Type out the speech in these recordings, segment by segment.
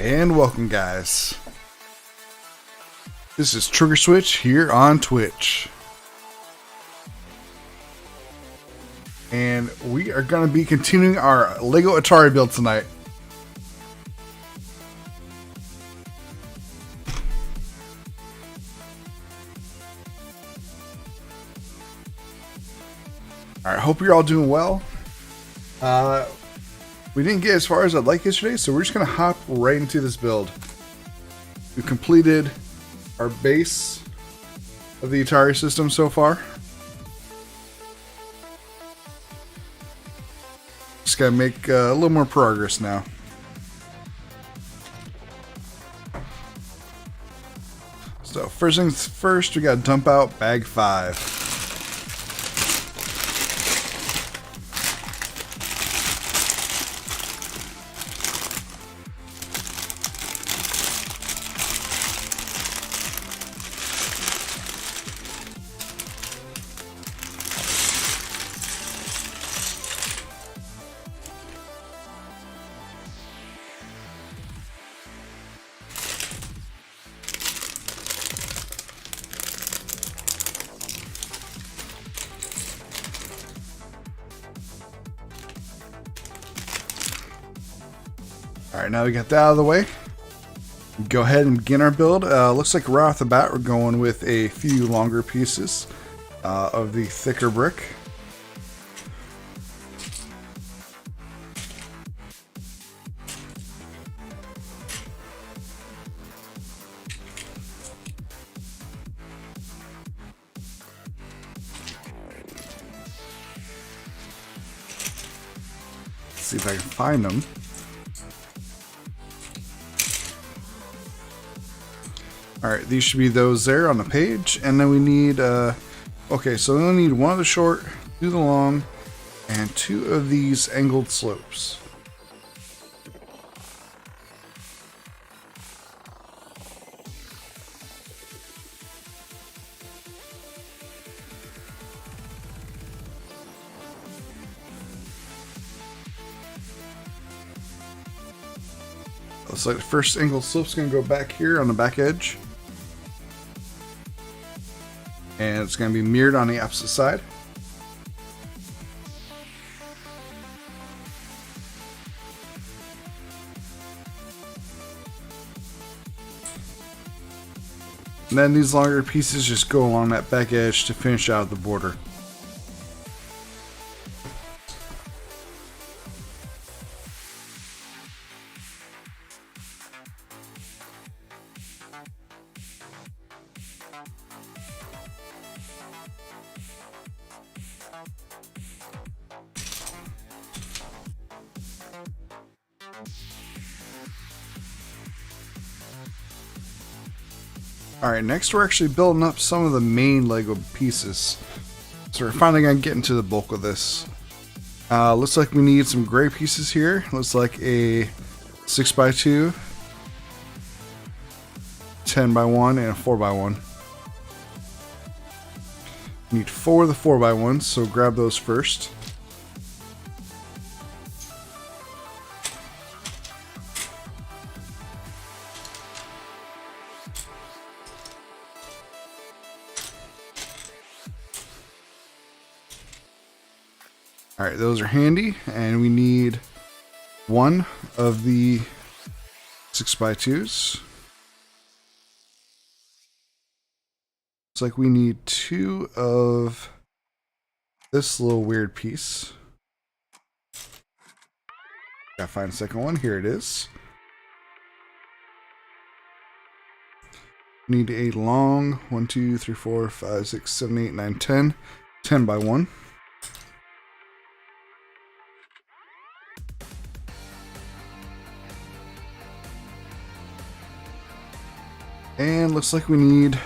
And welcome, guys. This is Trigger Switch here on Twitch. And we are going to be continuing our Lego Atari build tonight. Alright, hope you're all doing well. We didn't get as far as I'd like yesterday, so we're just going to hop right into this build. We completed our base of the Atari system so far. Just got to make a little more progress now. So first things first, we got to dump out bag 5. Alright, now we got that out of the way. Go ahead and begin our build. Looks like right off the bat we're going with a few longer pieces of the thicker brick. Let's see if I can find them. Alright, these should be those there on the page. And then we need, okay, so we only need one of the short, 2 of the long, and 2 of these angled slopes. Looks like the first angled slope's going to go back here on the back edge. And it's going to be mirrored on the opposite side. And then these longer pieces just go along that back edge to finish out the border. Alright, next we're actually building up some of the main Lego pieces. So we're finally going to get into the bulk of this. Looks like we need some gray pieces here. Looks like a 6x2, 10x1, and a 4x1. We need 4 of the 4x1s, so grab those first. Alright, those are handy, and we need 1 of the 6x2s. Looks like we need 2 of this little weird piece. Gotta find a second one. Here it is. Need a long 1, 2, 3, 4, 5, 6, 7, 8, 9, 10. 10x1. And looks like we need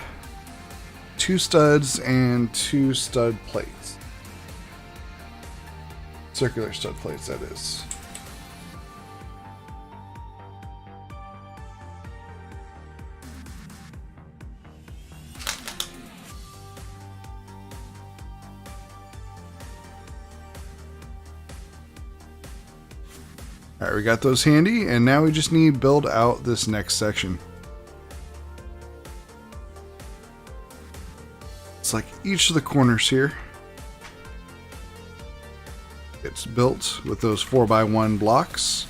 2 studs and 2 stud plates. Circular stud plates, that is. Alright, we got those handy, and now we just need to build out this next section. It's like each of the corners here gets built with those 4x1 blocks.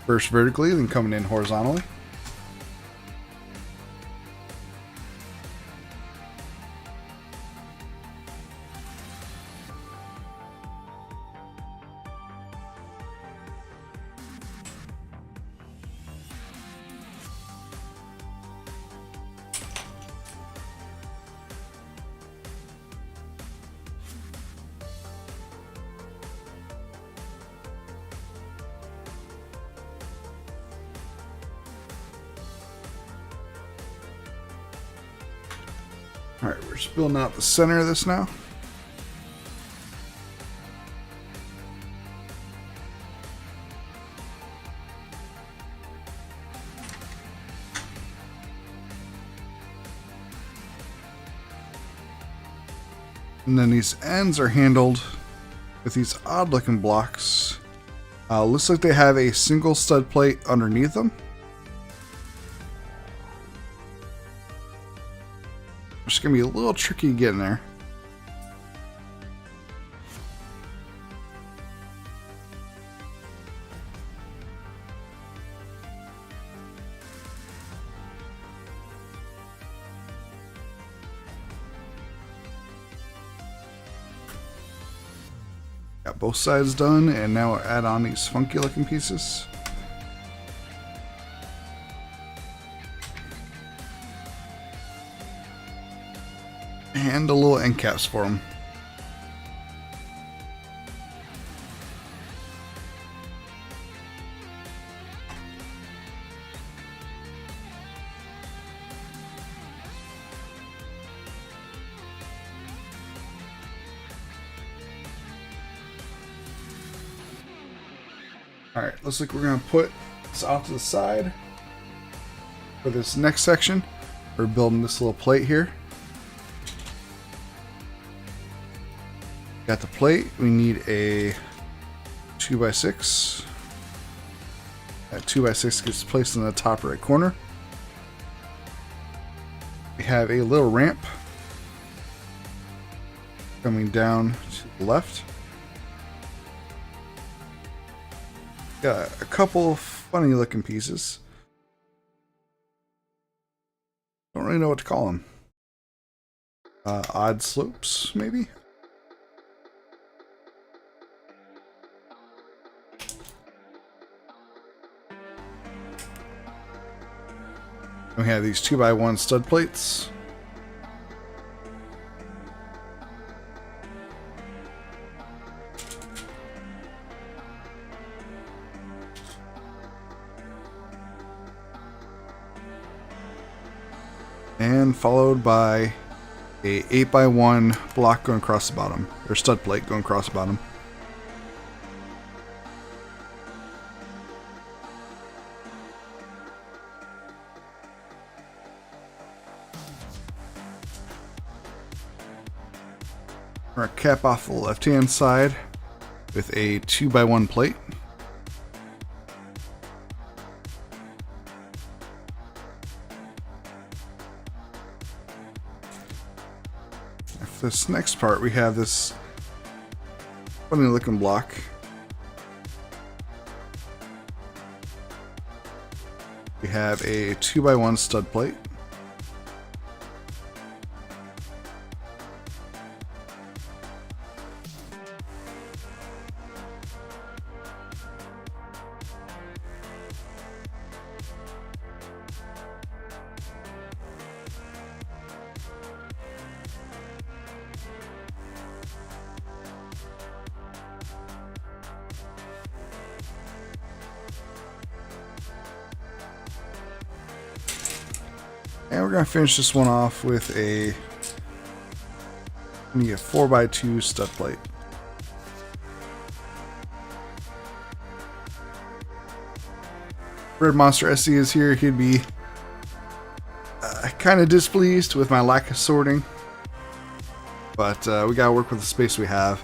First vertically, then coming in horizontally. Alright, we're just building out the center of this now. And then these ends are handled with these odd looking blocks. Looks like they have a single stud plate underneath them. It's going to be a little tricky getting there. Got both sides done, and now we'll add on these funky looking pieces. And a little end caps for them. Alright, looks like we're going to put this off to the side. For this next section, we're building this little plate here. Got the plate. We need a 2x6. That 2x6 gets placed in the top right corner. We have a little ramp coming down to the left. Got a couple of funny looking pieces. Don't really know what to call them. Odd slopes, maybe? We have these 2x1 stud plates. And followed by a 8x1 block going across the bottom, or stud plate going across the bottom. We're going to cap off the left-hand side with a 2x1 plate. For this next part, we have this funny looking block. We have a 2x1 stud plate. And we're going to finish this one off with a 4x2 stud plate. Red Monster SC is here. He'd be kind of displeased with my lack of sorting. but we gotta work with the space we have.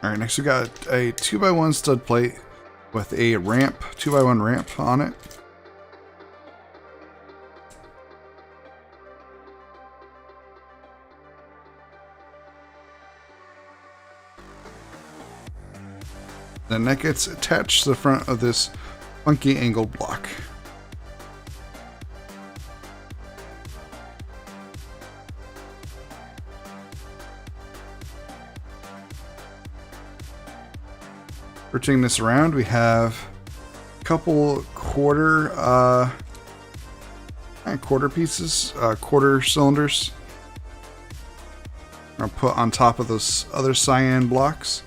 Alright, next we got a 2x1 stud plate with a ramp, 2x1 ramp on it. Then that gets attached to the front of this funky angled block. Rotating this around, we have a couple quarter pieces, quarter cylinders. I'll put on top of those other cyan blocks.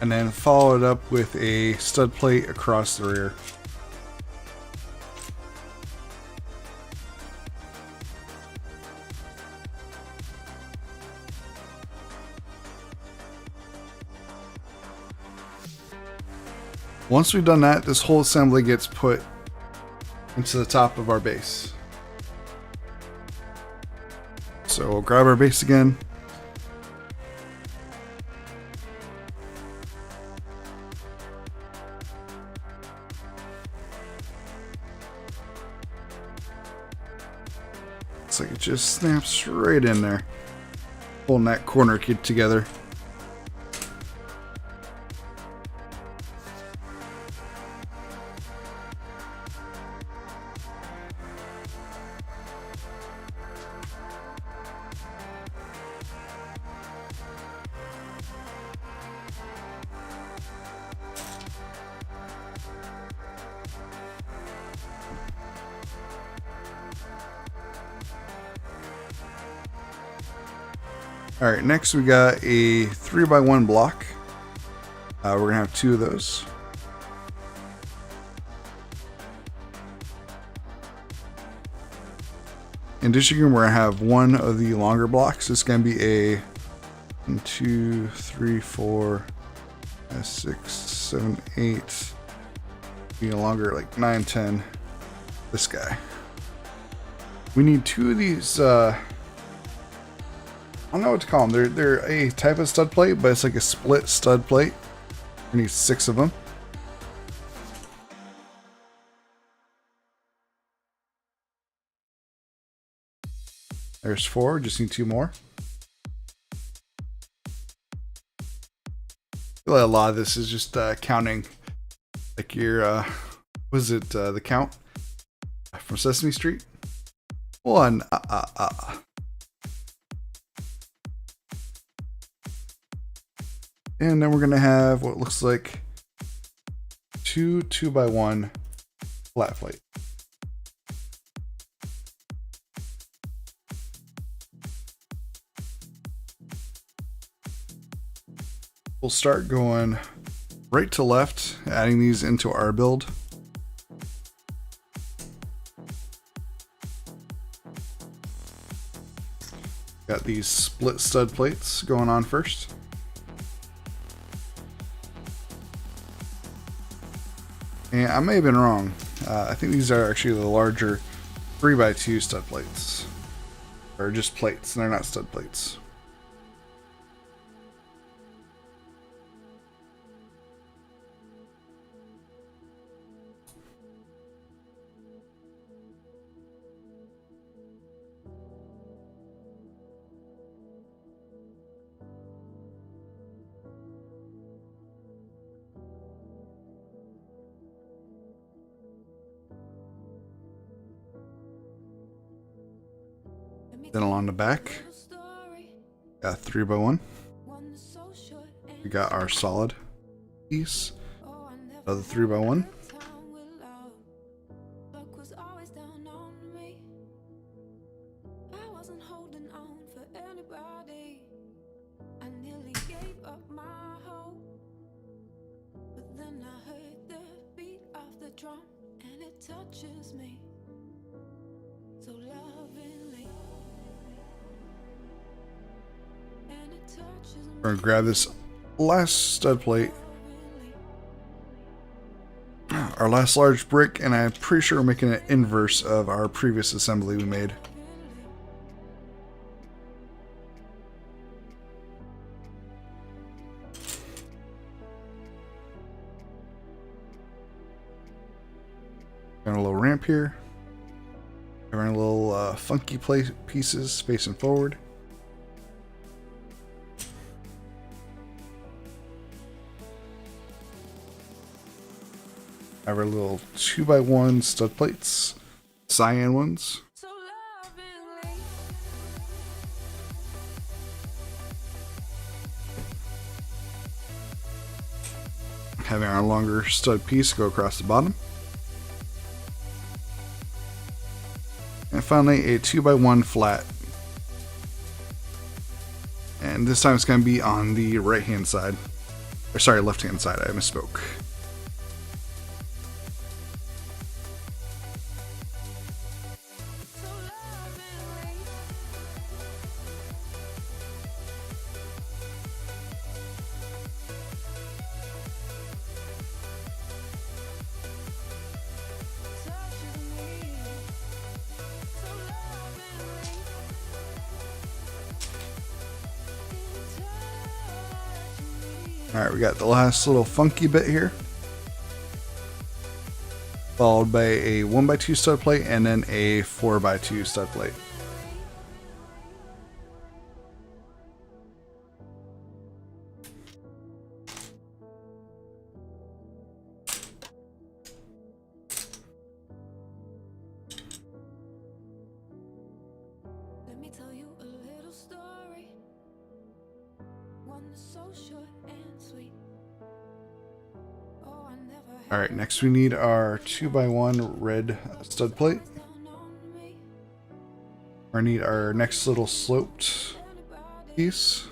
And then follow it up with a stud plate across the rear. Once we've done that, this whole assembly gets put into the top of our base. So we'll grab our base again. Looks like it just snaps right in there. Pulling that corner kit together. Alright, next we got a 3x1 block. We're going to have two of those. In addition, we're going to have one of the longer blocks. It's going to be a 1, 2, 3, 4, 6, 7, 8. Be longer, like 9, 10. This guy. We need two of these. I don't know what to call them. They're a type of stud plate, but it's like a split stud plate. We need 6 of them. There's 4. Just need 2 more. I feel like a lot of this is just counting, like your was it the count from Sesame Street? 1. And then we're going to have what looks like 2 2x1 flat plate. We'll start going right to left, adding these into our build. Got these split stud plates going on first. And I may have been wrong. I think these are actually the larger 3x2 stud plates. Or just plates, they're not stud plates. Then along the back, got 3x1. We got our solid piece, another 3x1. drum and it touches me so lovingly. And it touches me. We're gonna grab this last stud plate, our last large brick, and I'm pretty sure we're making an inverse of our previous assembly we made. Got a little ramp here. Having a little funky pieces facing forward. Have our little 2x1 stud plates, cyan ones. So lovingly. Having our longer stud piece go across the bottom. And finally a 2x1 flat. And this time it's going to be on the right hand side. Or sorry, left hand side, I misspoke. So lovingly. Touches me so lovingly. It touches me. Alright, we got the last little funky bit here. Followed by a 1x2 stud plate and then a 4x2 stud plate. Let me tell you a little story, one that's so short and sweet. Oh, I never had Alright, next we need our 2x1 red stud plate. down on me. We need our next little sloped piece.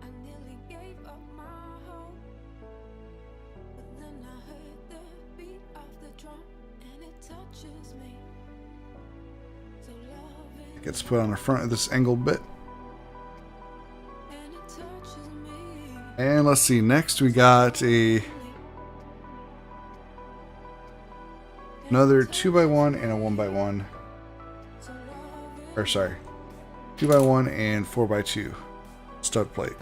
I nearly gave up my hope, but then I heard the beat of the drum and it touches me so loving. Gets put on the front of this angled bit. And it touches me. And let's see, next we got another 2x1 and a 1x1. So loving. Or sorry, 2x1 and 4x2 stud plate.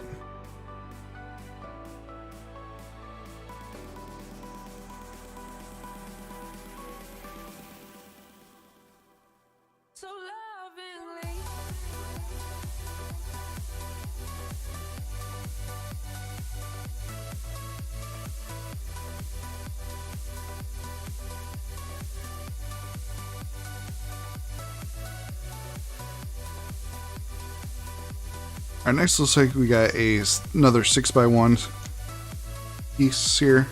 So lovingly. Alright, next looks like we got another 6x1 piece here.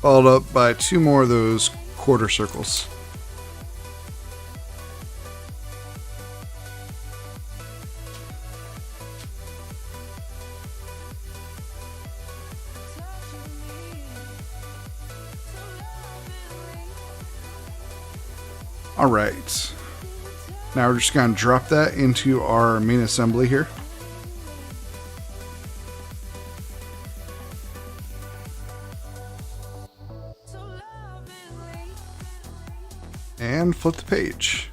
Followed up by two more of those quarter circles. Alright, now we're just going to drop that into our main assembly here. So lovingly. And flip the page.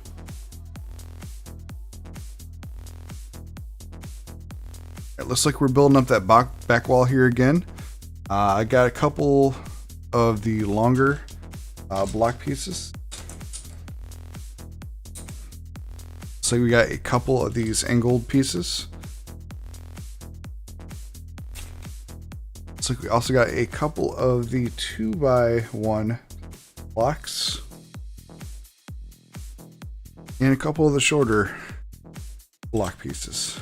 It looks like we're building up that back wall here again. I got a couple of the longer block pieces. So we got a couple of these angled pieces. Looks like we also got a couple of the 2x1 blocks. And a couple of the shorter block pieces.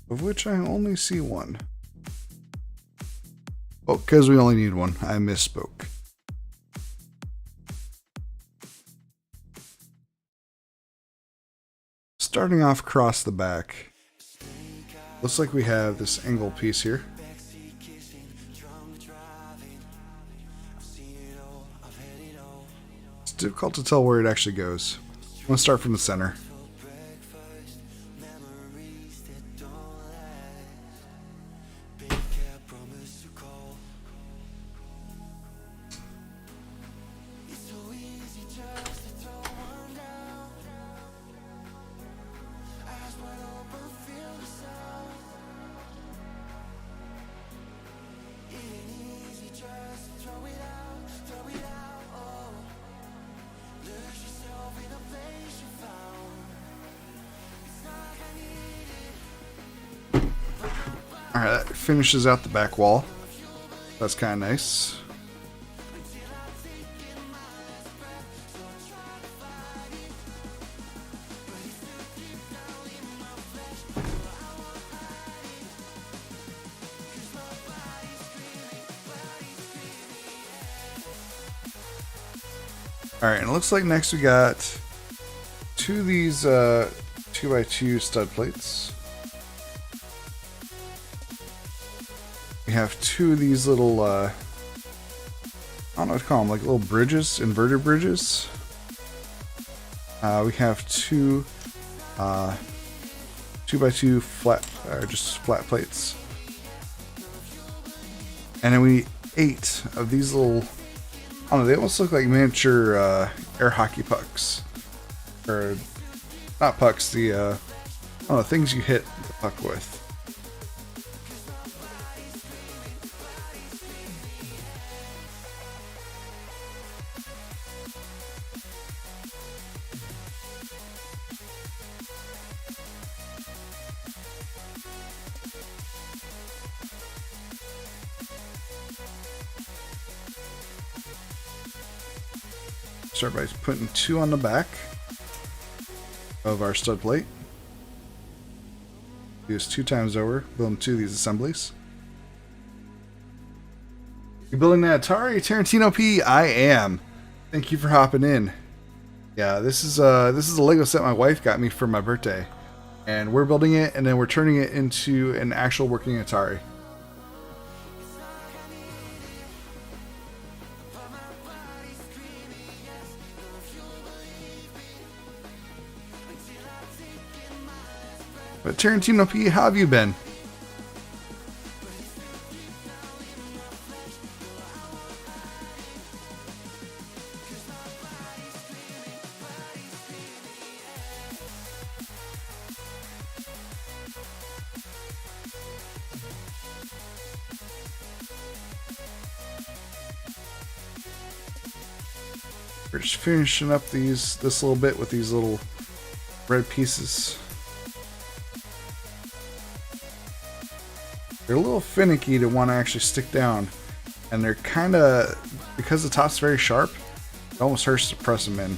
Of which I only see one. Oh, because we only need one. I misspoke. Starting off across the back, looks like we have this angle piece here. It's difficult to tell where it actually goes. I'm going to start from the center. Alright, that finishes out the back wall. That's kind of nice. Alright, and it looks like next we got two of these 2x2 stud plates. We have two of these little, I don't know what to call them, like little bridges, inverted bridges. We have two 2x2 flat, just flat plates. And then we need 8 of these little, I don't know, they almost look like miniature air hockey pucks. Or, not pucks, the, I don't know, things you hit the puck with. Start by putting 2 on the back of our stud plate. Do this 2 times over, building 2 of these assemblies. You building that Atari Tarantino P? I am. Thank you for hopping in. Yeah, this is a Lego set my wife got me for my birthday, and we're building it, and then we're turning it into an actual working Atari. But Tarantino P, how have you been? We're just finishing up this little bit with these little red pieces. They're a little finicky to want to actually stick down, and they're kind of, because the top's very sharp, it almost hurts to press them in.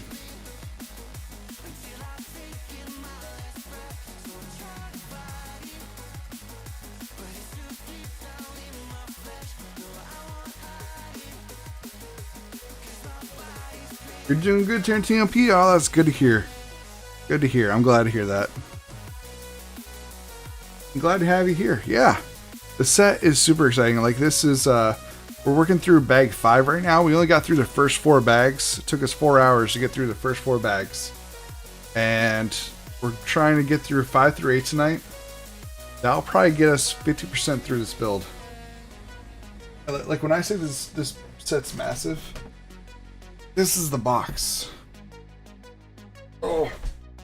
You're doing good, Tarantino P. Oh, that's good to hear. Good to hear. I'm glad to hear that. I'm glad to have you here. Yeah. The set is super exciting. Like, this is, we're working through bag 5 right now. We only got through the first 4 bags. It took us 4 hours to get through the first 4 bags. And we're trying to get through 5 through 8 tonight. That'll probably get us 50% through this build. Like, when I say this set's massive, this is the box. Oh,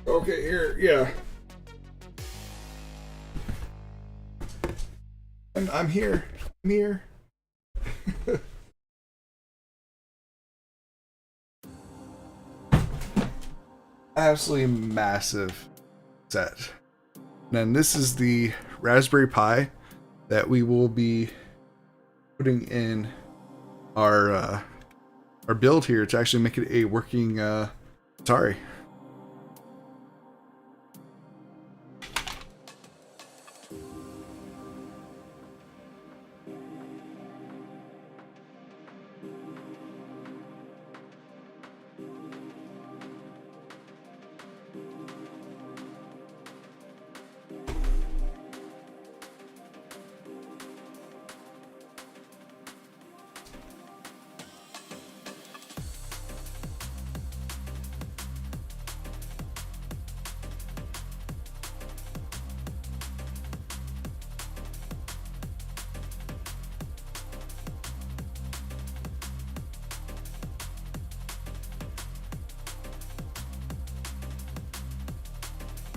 okay, here, yeah. And I'm here. I'm here. Absolutely massive set. And then this is the Raspberry Pi that we will be putting in our build here to actually make it a working Atari.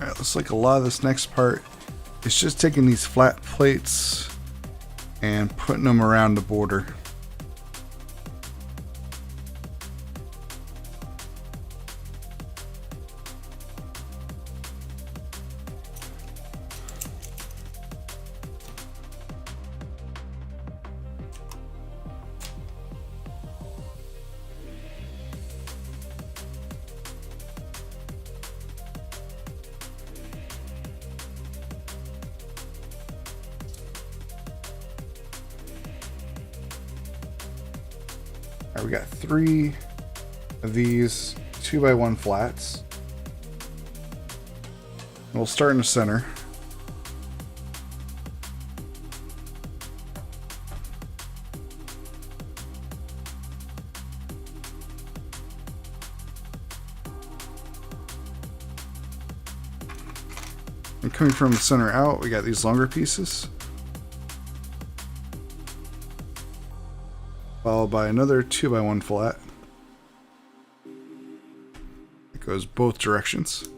Alright, looks like a lot of this next part is just taking these flat plates and putting them around the border. Alright, we got 3 of these 2x1 flats. We'll start in the center. And coming from the center out, we got these longer pieces. Followed by another 2x1 flat. It goes both directions.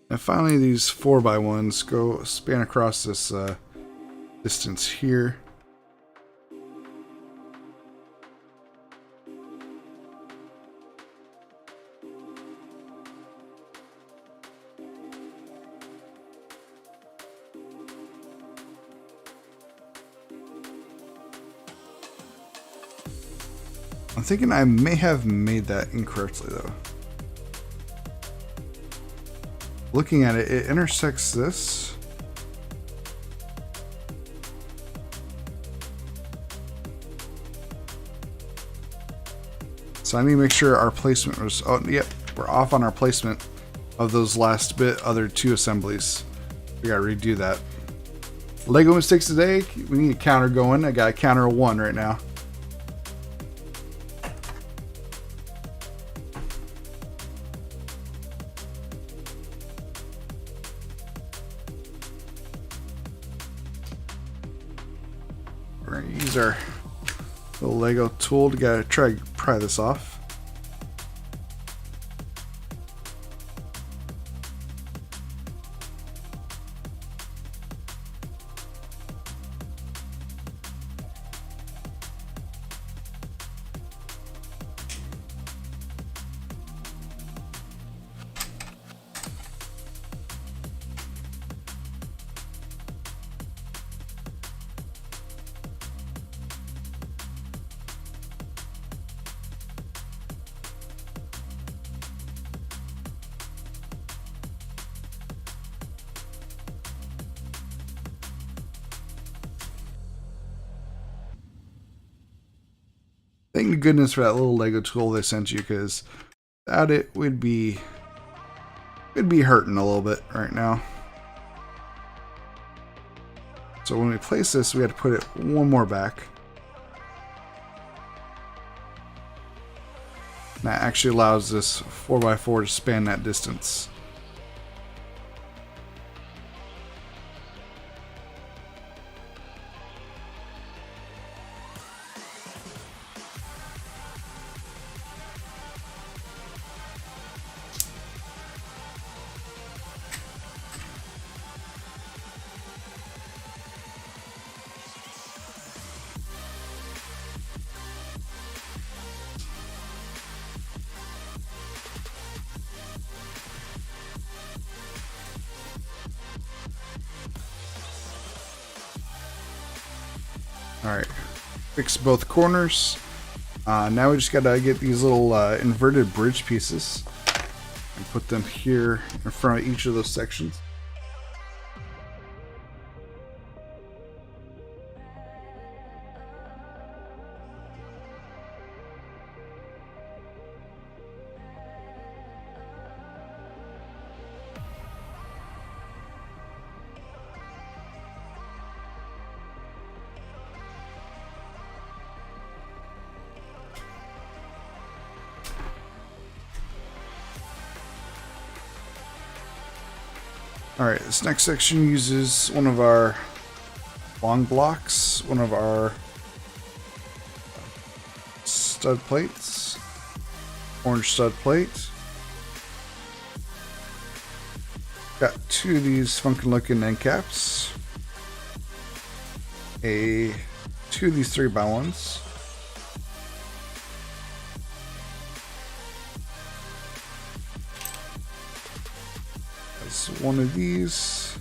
And finally, these 4x1s go span across this distance here. I'm thinking I may have made that incorrectly though. Looking at it, it intersects this. So I need to make sure our placement was, oh yep, we're off on our placement of those last other 2 assemblies. We gotta redo that. Lego mistakes today, we need a counter going. I got a counter of 1 right now. We're going to use our little Lego tool to try to pry this off. Thank goodness for that little Lego tool they sent you, because without it, we'd be hurting a little bit right now. So when we place this, we had to put it 1 more back. And that actually allows this 4x4 to span that distance. Alright, fix both corners. Now we just gotta get these little inverted bridge pieces and put them here in front of each of those sections. Alright, this next section uses one of our long blocks, one of our stud plates, orange stud plate. Got two of these funky looking end caps, two of these 3x1s, one of these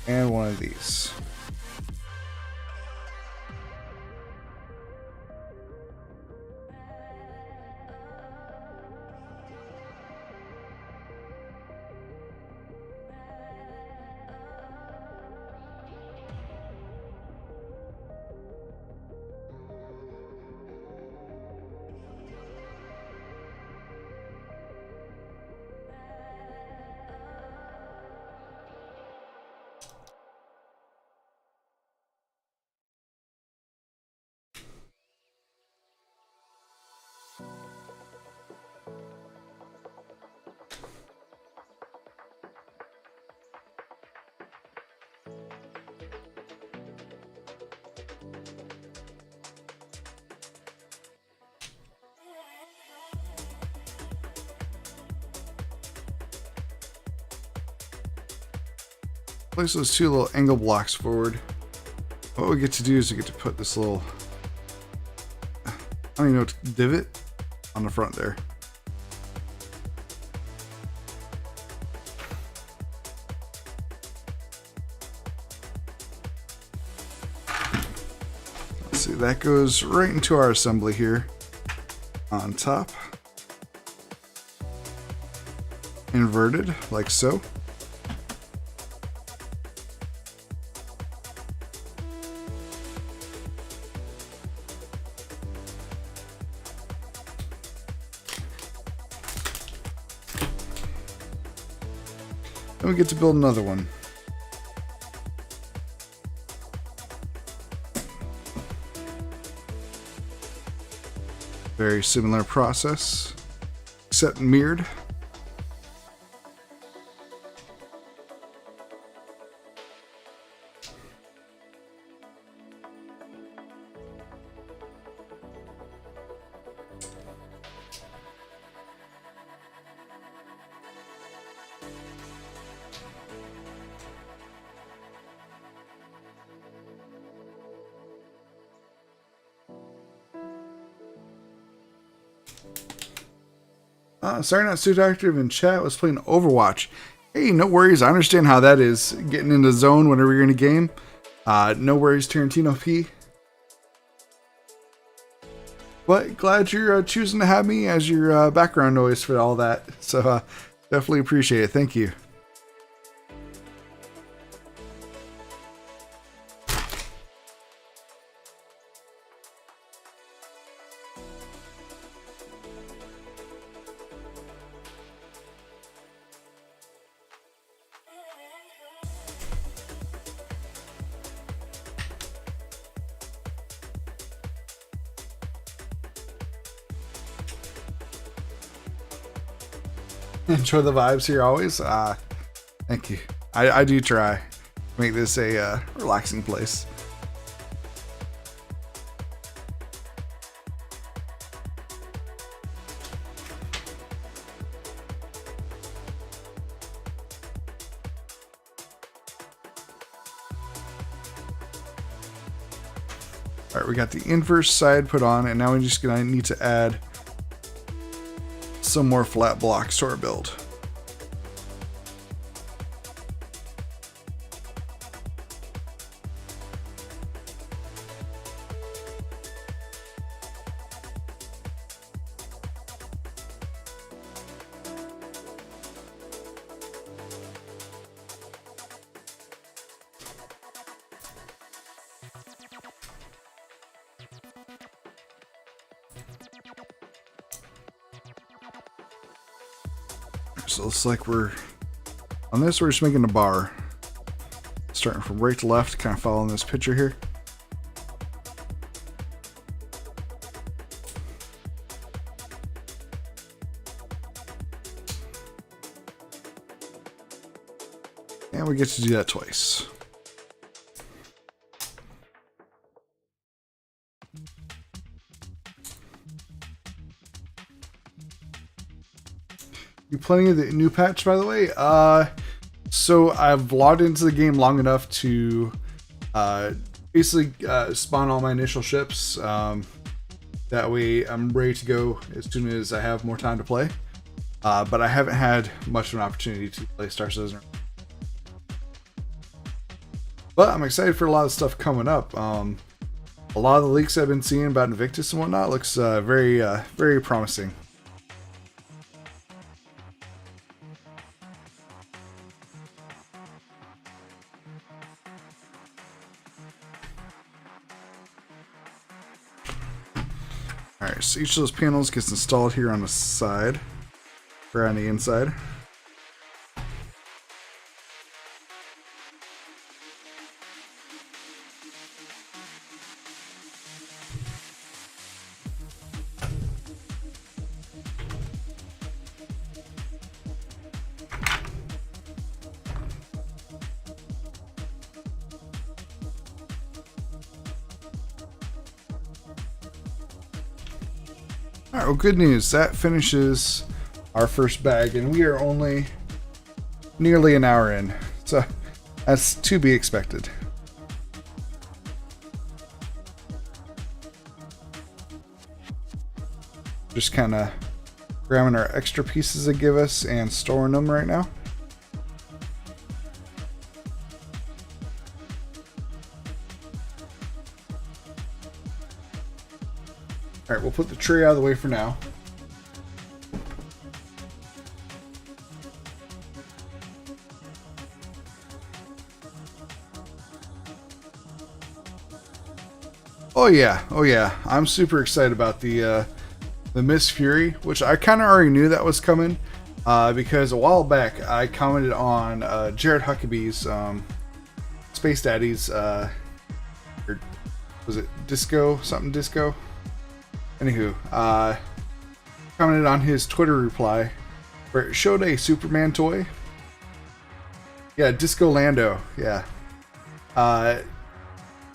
and one of these. Place those two little angle blocks forward. What we get to do is we get to put this little, I don't even know, divot on the front there. Let's see, that goes right into our assembly here on top. Inverted, like so. Then we get to build another one. Very similar process, except mirrored. Sorry not too active in chat. Was playing Overwatch. Hey, no worries. I understand how that is. Getting in the zone whenever you're in a game. No worries, Tarantino P. But glad you're choosing to have me as your background noise for all that. So definitely appreciate it. Thank you. Enjoy the vibes here always. Thank you. I do try to make this a relaxing place. All right, we got the inverse side put on, and now we're just gonna need to add some more flat blocks to our build. So it looks like we're on this, we're just making a bar. Starting from right to left, kind of following this picture here. And we get to do that twice. You playing the new patch, by the way? So I've logged into the game long enough to basically spawn all my initial ships. That way I'm ready to go as soon as I have more time to play. But I haven't had much of an opportunity to play Star Citizen. But I'm excited for a lot of stuff coming up. A lot of the leaks I've been seeing about Invictus and whatnot looks very promising. Alright, so each of those panels gets installed here on the side, or on the inside. Alright, well, good news. That finishes our first bag, and we are only nearly an hour in. So that's to be expected. Just kind of grabbing our extra pieces they give us and storing them right now. Alright, we'll put the tray out of the way for now. Oh yeah. I'm super excited about the Miss Fury, which I kind of already knew that was coming, because a while back I commented on Jared Huckabee's Space Daddies, or was it Disco? Something Disco? Anywho, commented on his Twitter reply where it showed a Superman toy. Yeah, Disco Lando. Yeah.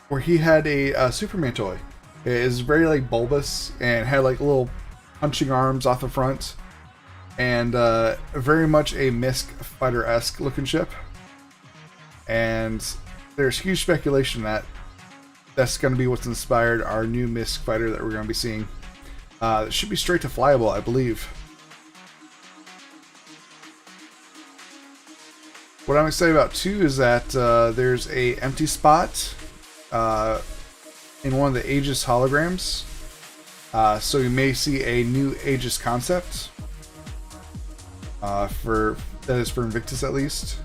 Where he had a Superman toy. It is very like bulbous and had like little punching arms off the front, and very much a MISC fighter-esque looking ship. And there's huge speculation that that's going to be what's inspired our new MISC fighter that we're going to be seeing. It should be straight to flyable, I believe. What I'm excited about too is that there's a empty spot in one of the Aegis holograms. So you may see a new Aegis concept. That is for Invictus at least.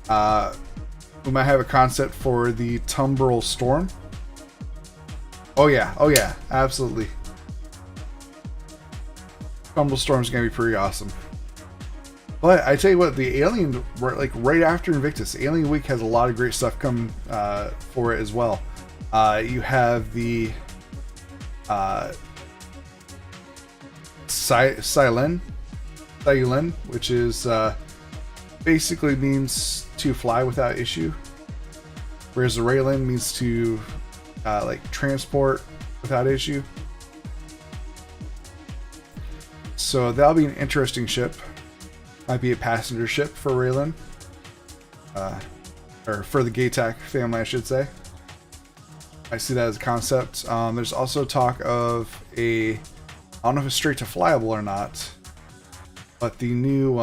We might have a concept for the Tumbril Storm. Oh yeah, absolutely. Tumbril Storm is gonna be pretty awesome. But I tell you what, the Alien, like right after Invictus, Alien Week has a lot of great stuff coming for it as well. You have the Silent, which is basically means to fly without issue, whereas the Raylan means to like transport without issue. So that'll be an interesting ship. Might be a passenger ship for Raylan, or for the Gatac family, I should say. I see that as a concept. There's also talk of I don't know if it's straight to flyable or not, but the new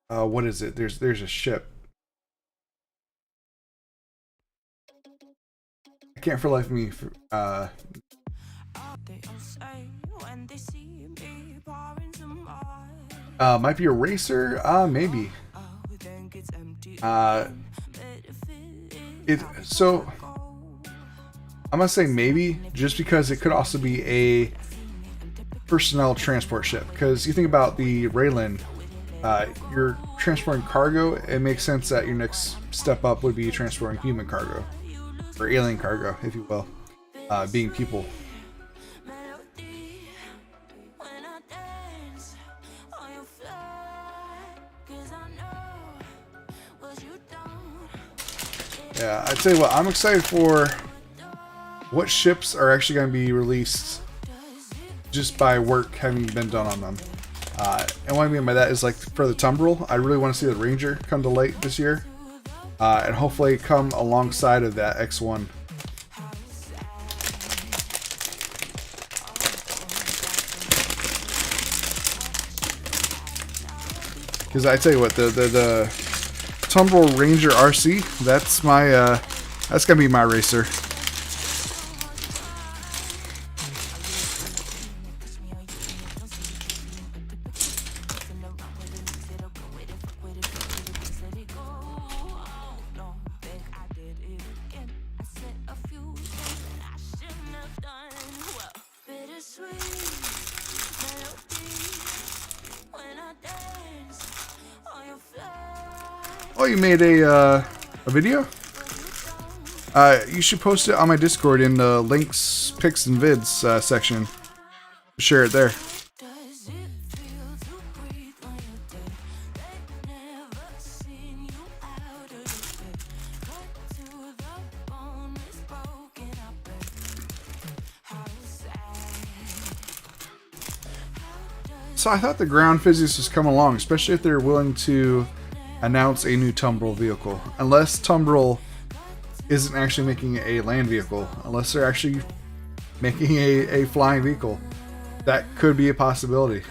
what is it? There's a ship. I can't for the life of me. Might be a racer. Maybe. So I'm gonna say maybe, just because it could also be a personnel transport ship. Because you think about the Raylan, you're transporting cargo. It makes sense that your next step up would be transporting human cargo, or alien cargo, if you will, being people. Yeah, I tell you what, I'm excited for what ships are actually going to be released just by work having been done on them. And what I mean by that is, like, for the Tumbril, I really want to see the Ranger come to light this year. And hopefully come alongside of that X1. Because I tell you what, the Tumbril Ranger RC, that's my that's gonna be my racer. Oh, you made a video? You should post it on my Discord in the links, pics, and vids section. Share it there. So I thought the ground physics was coming along, especially if they're willing to announce a new Tumbril vehicle. Unless Tumbril isn't actually making a land vehicle, unless they're actually making a flying vehicle, that could be a possibility.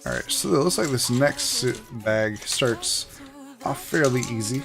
Alright, so it looks like this next bag starts off fairly easy.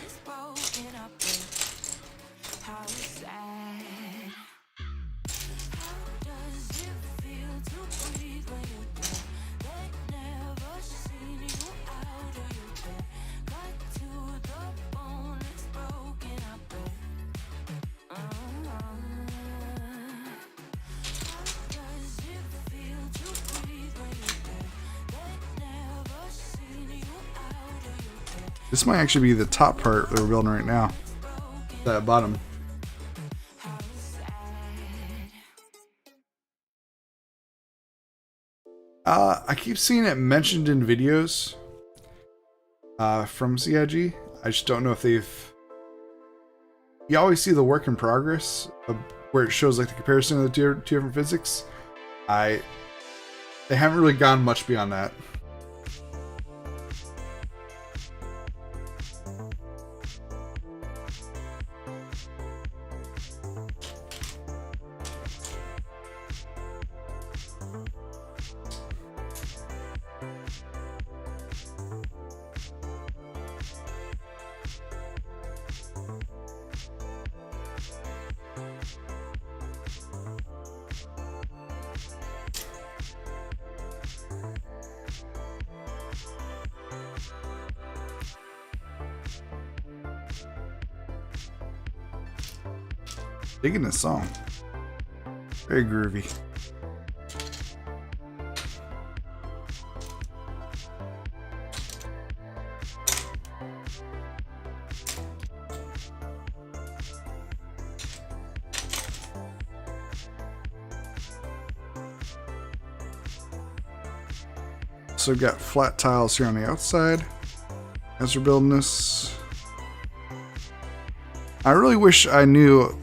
This might actually be the top part that we're building right now. That bottom. I keep seeing it mentioned in videos from CIG. I just don't know if they've... You always see the work in progress where it shows like the comparison of the two different physics. They haven't really gone much beyond that. Digging this song. Very groovy. So we've got flat tiles here on the outside as we're building this. I really wish I knew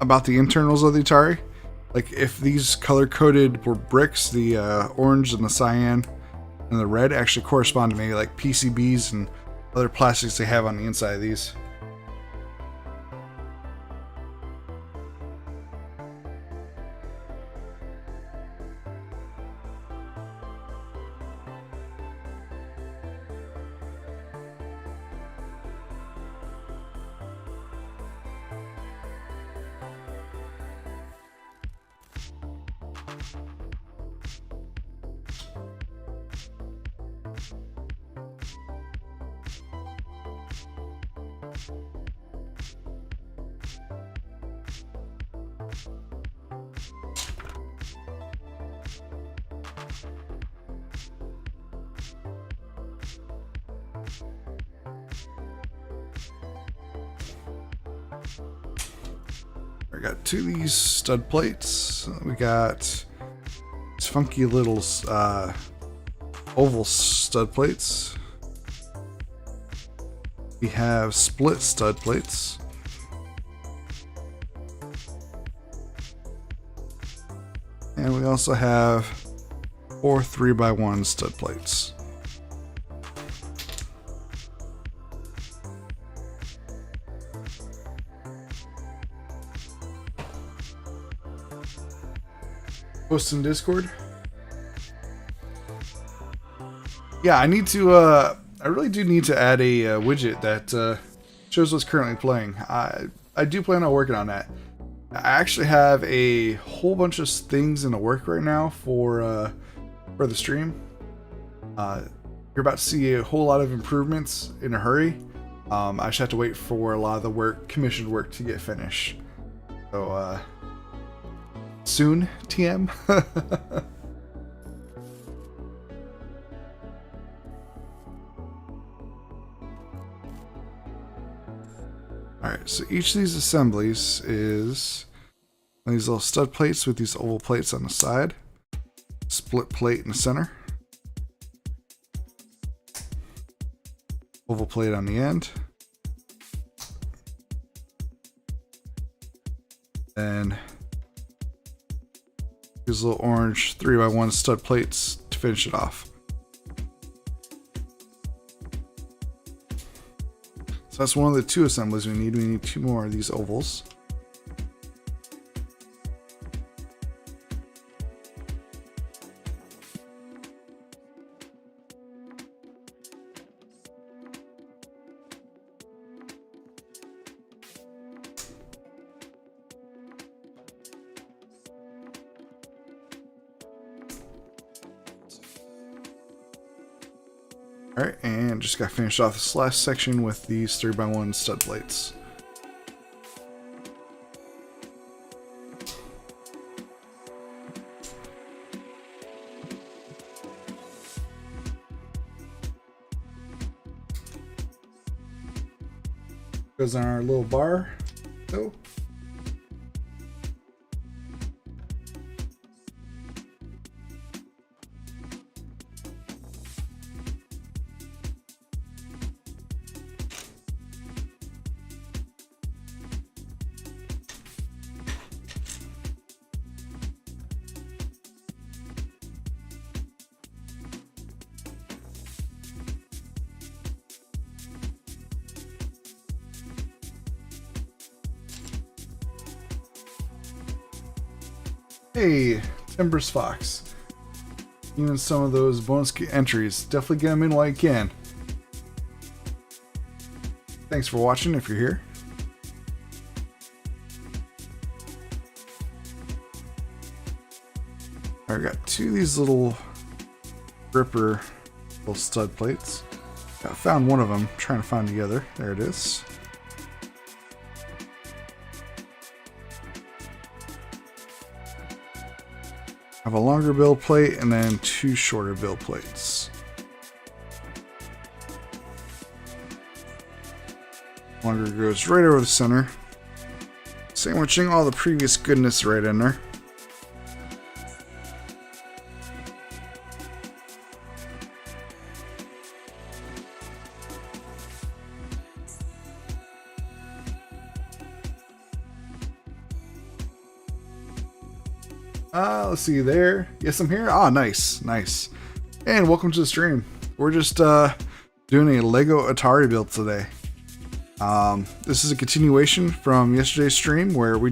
about the internals of the Atari. Like if these color-coded bricks, the orange and the cyan and the red actually correspond to maybe like PCBs and other plastics they have on the inside of these. I got two of these stud plates. We got these funky little oval stud plates. We have split stud plates. And we also have 4 3x1 stud plates. Post in Discord. Yeah, I need to, I really do need to add a widget that shows what's currently playing. I do plan on working on that. I actually have a whole bunch of things in the work right now for the stream. You're about to see a whole lot of improvements in a hurry. I just have to wait for a lot of the commissioned work to get finished. So, soon, TM. Alright, so each of these assemblies is these little stud plates with these oval plates on the side, split plate in the center, oval plate on the end, and these little orange 3x1 stud plates to finish it off. So that's one of the two assemblies we need. We need 2 more of these ovals. Alright, and just got finished off this last section with these 3x1 stud plates. Goes on our little bar. Oh. Hey, Timbers Fox. Even some of those bonus entries, definitely get them in while you can. Thanks for watching if you're here. I got 2 of these little gripper little stud plates. I found one of them, trying to find the other. There it is. I have a longer build plate and then 2 shorter build plates. Longer goes right over the center, sandwiching all the previous goodness right in there. Let's see there. Yes, I'm here. Ah, nice, nice. And welcome to the stream. We're just doing a Lego Atari build today. This is a continuation from yesterday's stream where we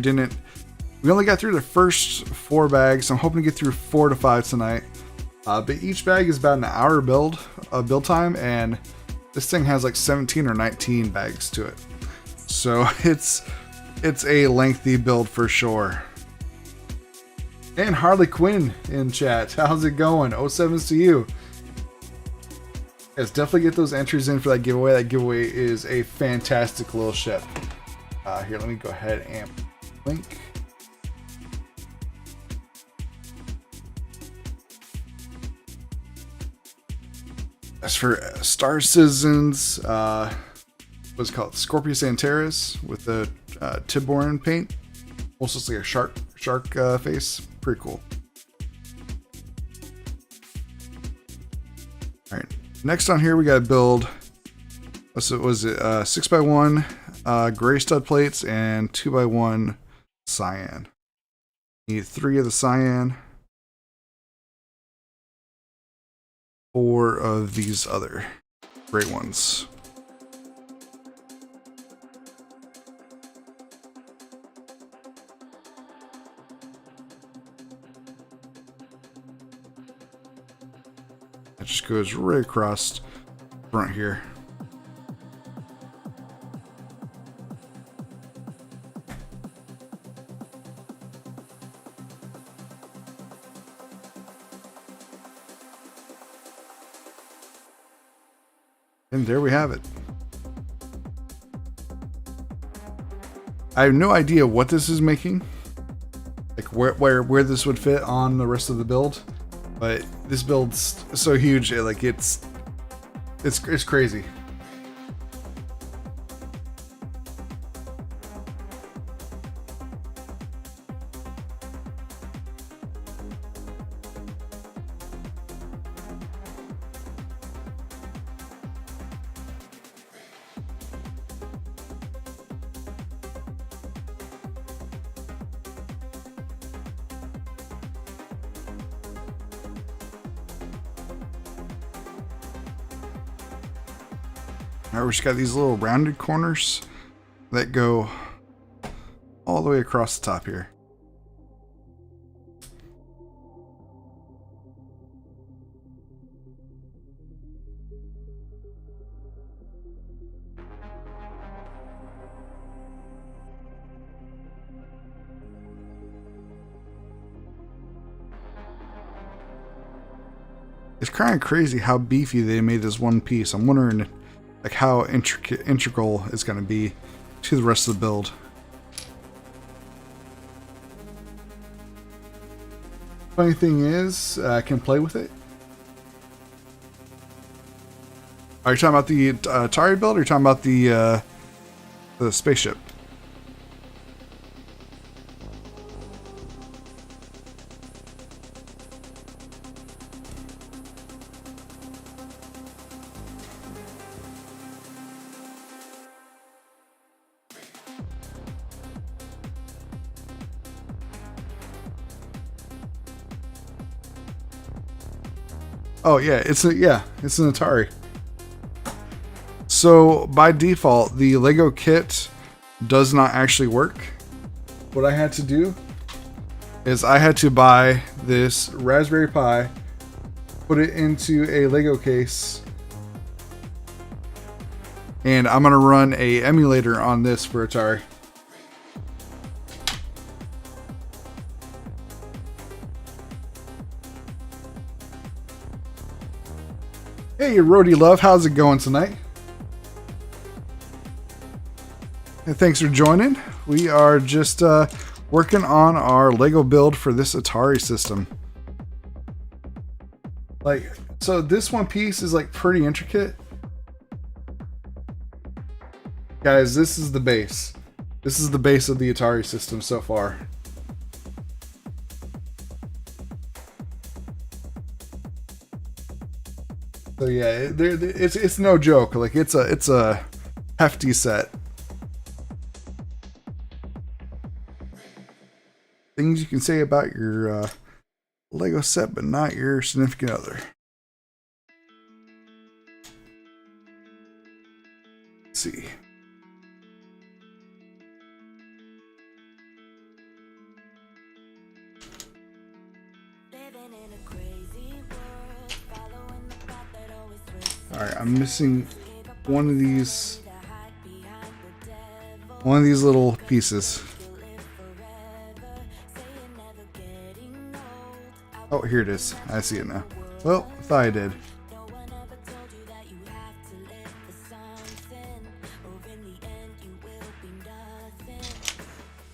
only got through the first 4 bags. I'm hoping to get through 4 to 5 tonight. But each bag is about an hour build time, and this thing has like 17 or 19 bags to it. So it's a lengthy build for sure. And Harley Quinn in chat. How's it going? 07's to you. Yes, definitely get those entries in for that giveaway. That giveaway is a fantastic little ship. Here, let me go ahead and link. As for Star Citizens, what's it called? Scorpius Antares with the Tiburon paint. Almost looks like a shark face. Pretty cool. All right. Next on here, we got to build. So was it 6x1 gray stud plates and 2x1 cyan. Need 3 of the cyan. 4 of these other gray ones. That just goes right across the front here. And there we have it. I have no idea what this is making, like where this would fit on the rest of the build, but this build's so huge, like it's crazy. All right, we just got these little rounded corners that go all the way across the top here. It's kind of crazy how beefy they made this one piece. I'm wondering like how integral it's going to be to the rest of the build. Funny thing is, I can play with it. Are you talking about the Atari build, or are you talking about the spaceship? Oh yeah, it's an Atari. So by default, the Lego kit does not actually work. What I had to do is I had to buy this Raspberry Pi, put it into a Lego case, and I'm gonna run a emulator on this for Atari. Hey, Roadie Love, how's it going tonight? And thanks for joining. We are just working on our Lego build for this Atari system. Like, so this one piece is like pretty intricate. Guys, this is the base. This is the base of the Atari system so far. So yeah, it's no joke. Like it's a hefty set. Things you can say about your Lego set, but not your significant other. Let's see. Alright, I'm missing one of these little pieces. Oh, here it is. I see it now. Well, I thought I did.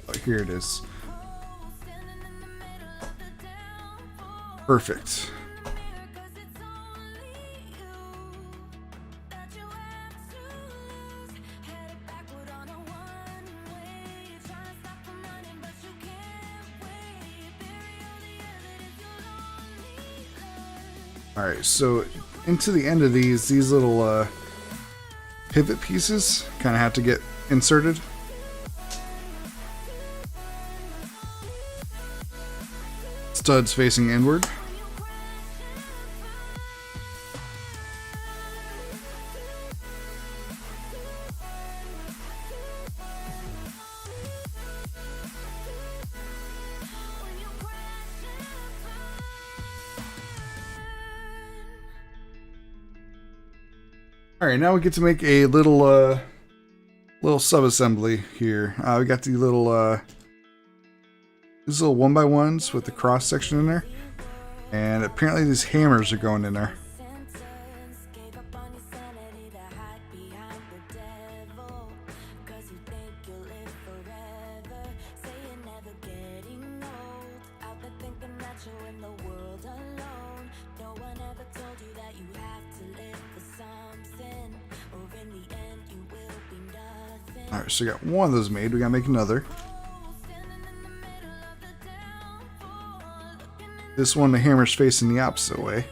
Oh, here it is. Perfect. Alright, so into the end of these little pivot pieces kind of have to get inserted. Studs facing inward. All right, now we get to make a little sub-assembly here. We got the little these little 1x1s with the cross section in there, and apparently these hammers are going in there. Alright, so we got one of those made. We gotta make another. This one, the hammer's facing the opposite way.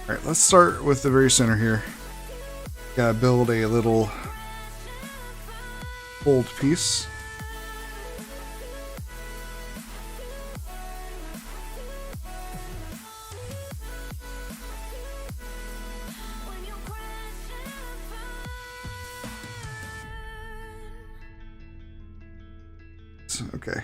Alright, let's start with the very center here. Gotta build a little fold piece. Okay.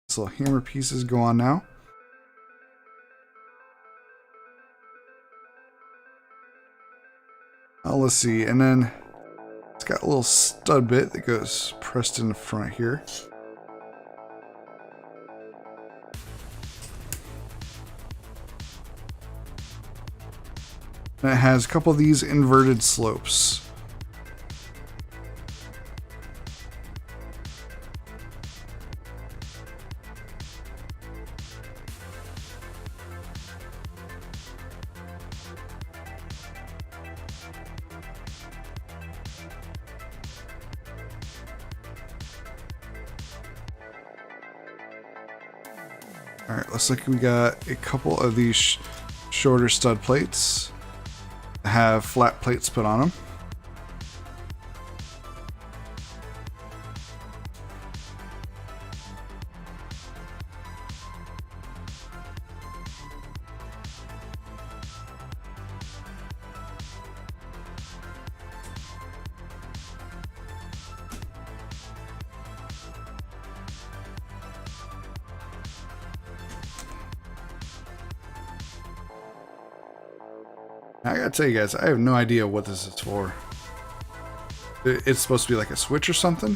So hammer pieces go on now. Let's see, and then it's got a little stud bit that goes pressed in the front here. And it has a couple of these inverted slopes. Alright, looks like we got a couple of these shorter stud plates that have flat plates put on them. I gotta tell you guys, I have no idea what this is for. It's supposed to be like a switch or something?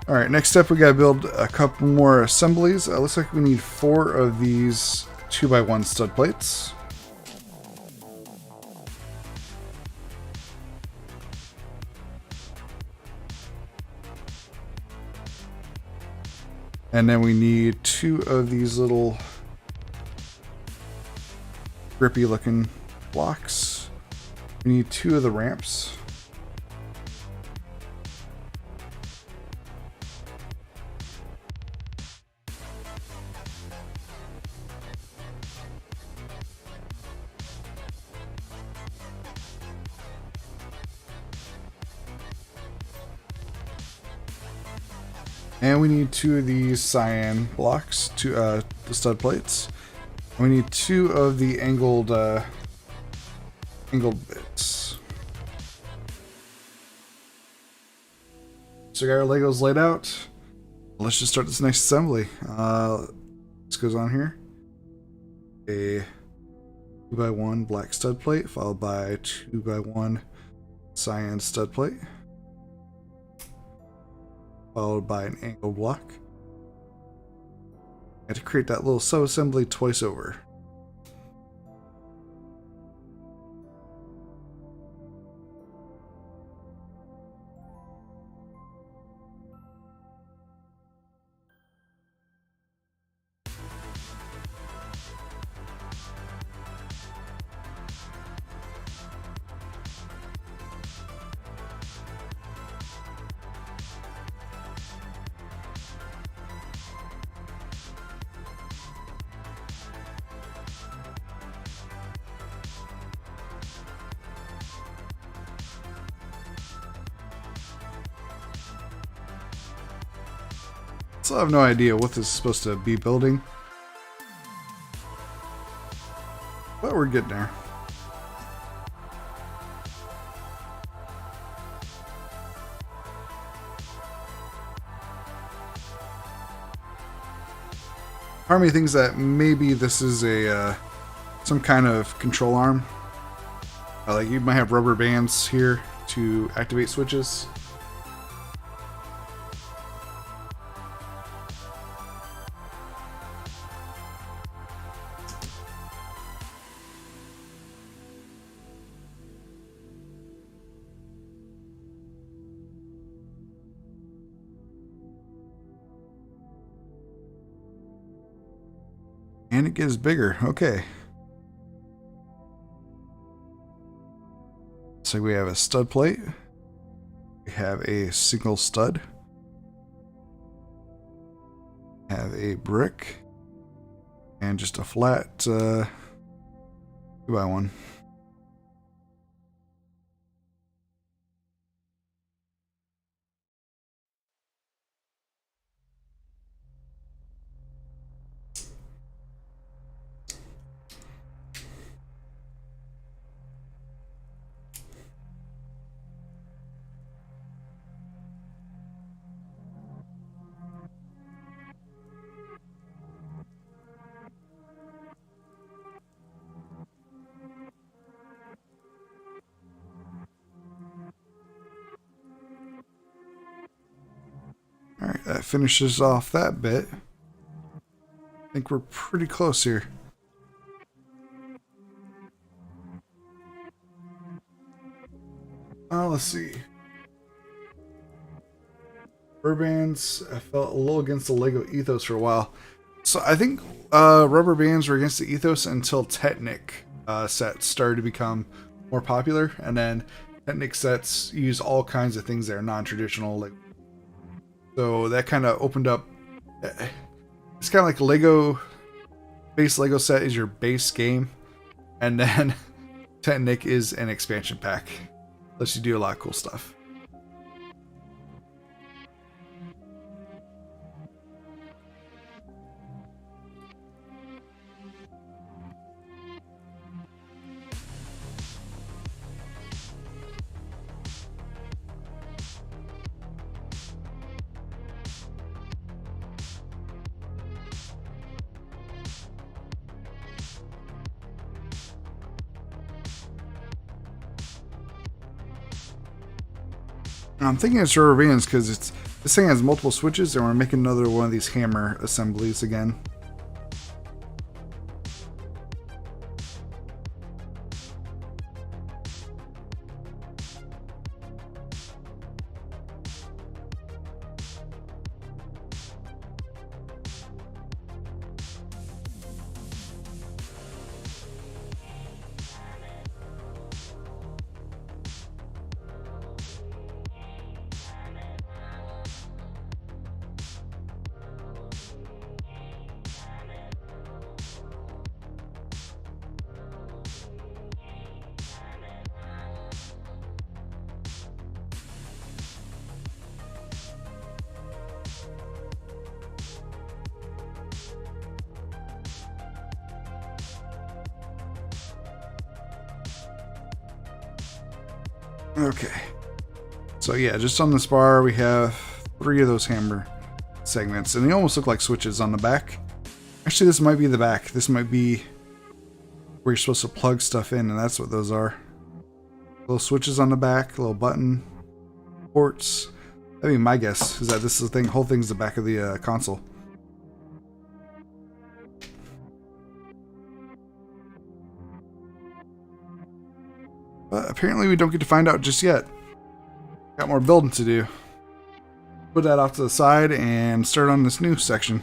Alright, next step we gotta build a couple more assemblies. Looks like we need 4 of these 2x1 stud plates. And then we need 2 of these little grippy looking blocks. We need 2 of the ramps. And we need 2 of these cyan blocks, the stud plates. And we need 2 of the angled bits. So we got our Legos laid out. Let's just start this next assembly. This goes on here. A 2x1 black stud plate, followed by 2x1 cyan stud plate, followed by an angle block. I had to create that little sub-assembly twice over. So I have no idea what this is supposed to be building, but we're getting there. Part of me thinks that maybe this is a some kind of control arm. Like you might have rubber bands here to activate switches. And it gets bigger. Okay. So we have a stud plate. We have a single stud. Have a brick. And just a flat 2x1. Alright, that finishes off that bit. I think we're pretty close here. Let's see. Rubber bands, I felt a little against the Lego ethos for a while. So I think rubber bands were against the ethos until Technic sets started to become more popular. And then Technic sets use all kinds of things that are non-traditional, like. So that kind of opened up. It's kind of like Lego. Base Lego set is your base game, and then Technic is an expansion pack. Lets you do a lot of cool stuff. I'm thinking it's rubber bands because this thing has multiple switches, and we're making another one of these hammer assemblies again. Okay. So yeah, just on this bar we have 3 of those hammer segments, and they almost look like switches on the back. Actually, this might be the back. This might be where you're supposed to plug stuff in, and that's what those are. Little switches on the back, little button ports. I mean, my guess is that this is the thing. Whole thing's the back of the console. But apparently we don't get to find out just yet. Got more building to do. Put that off to the side and start on this new section.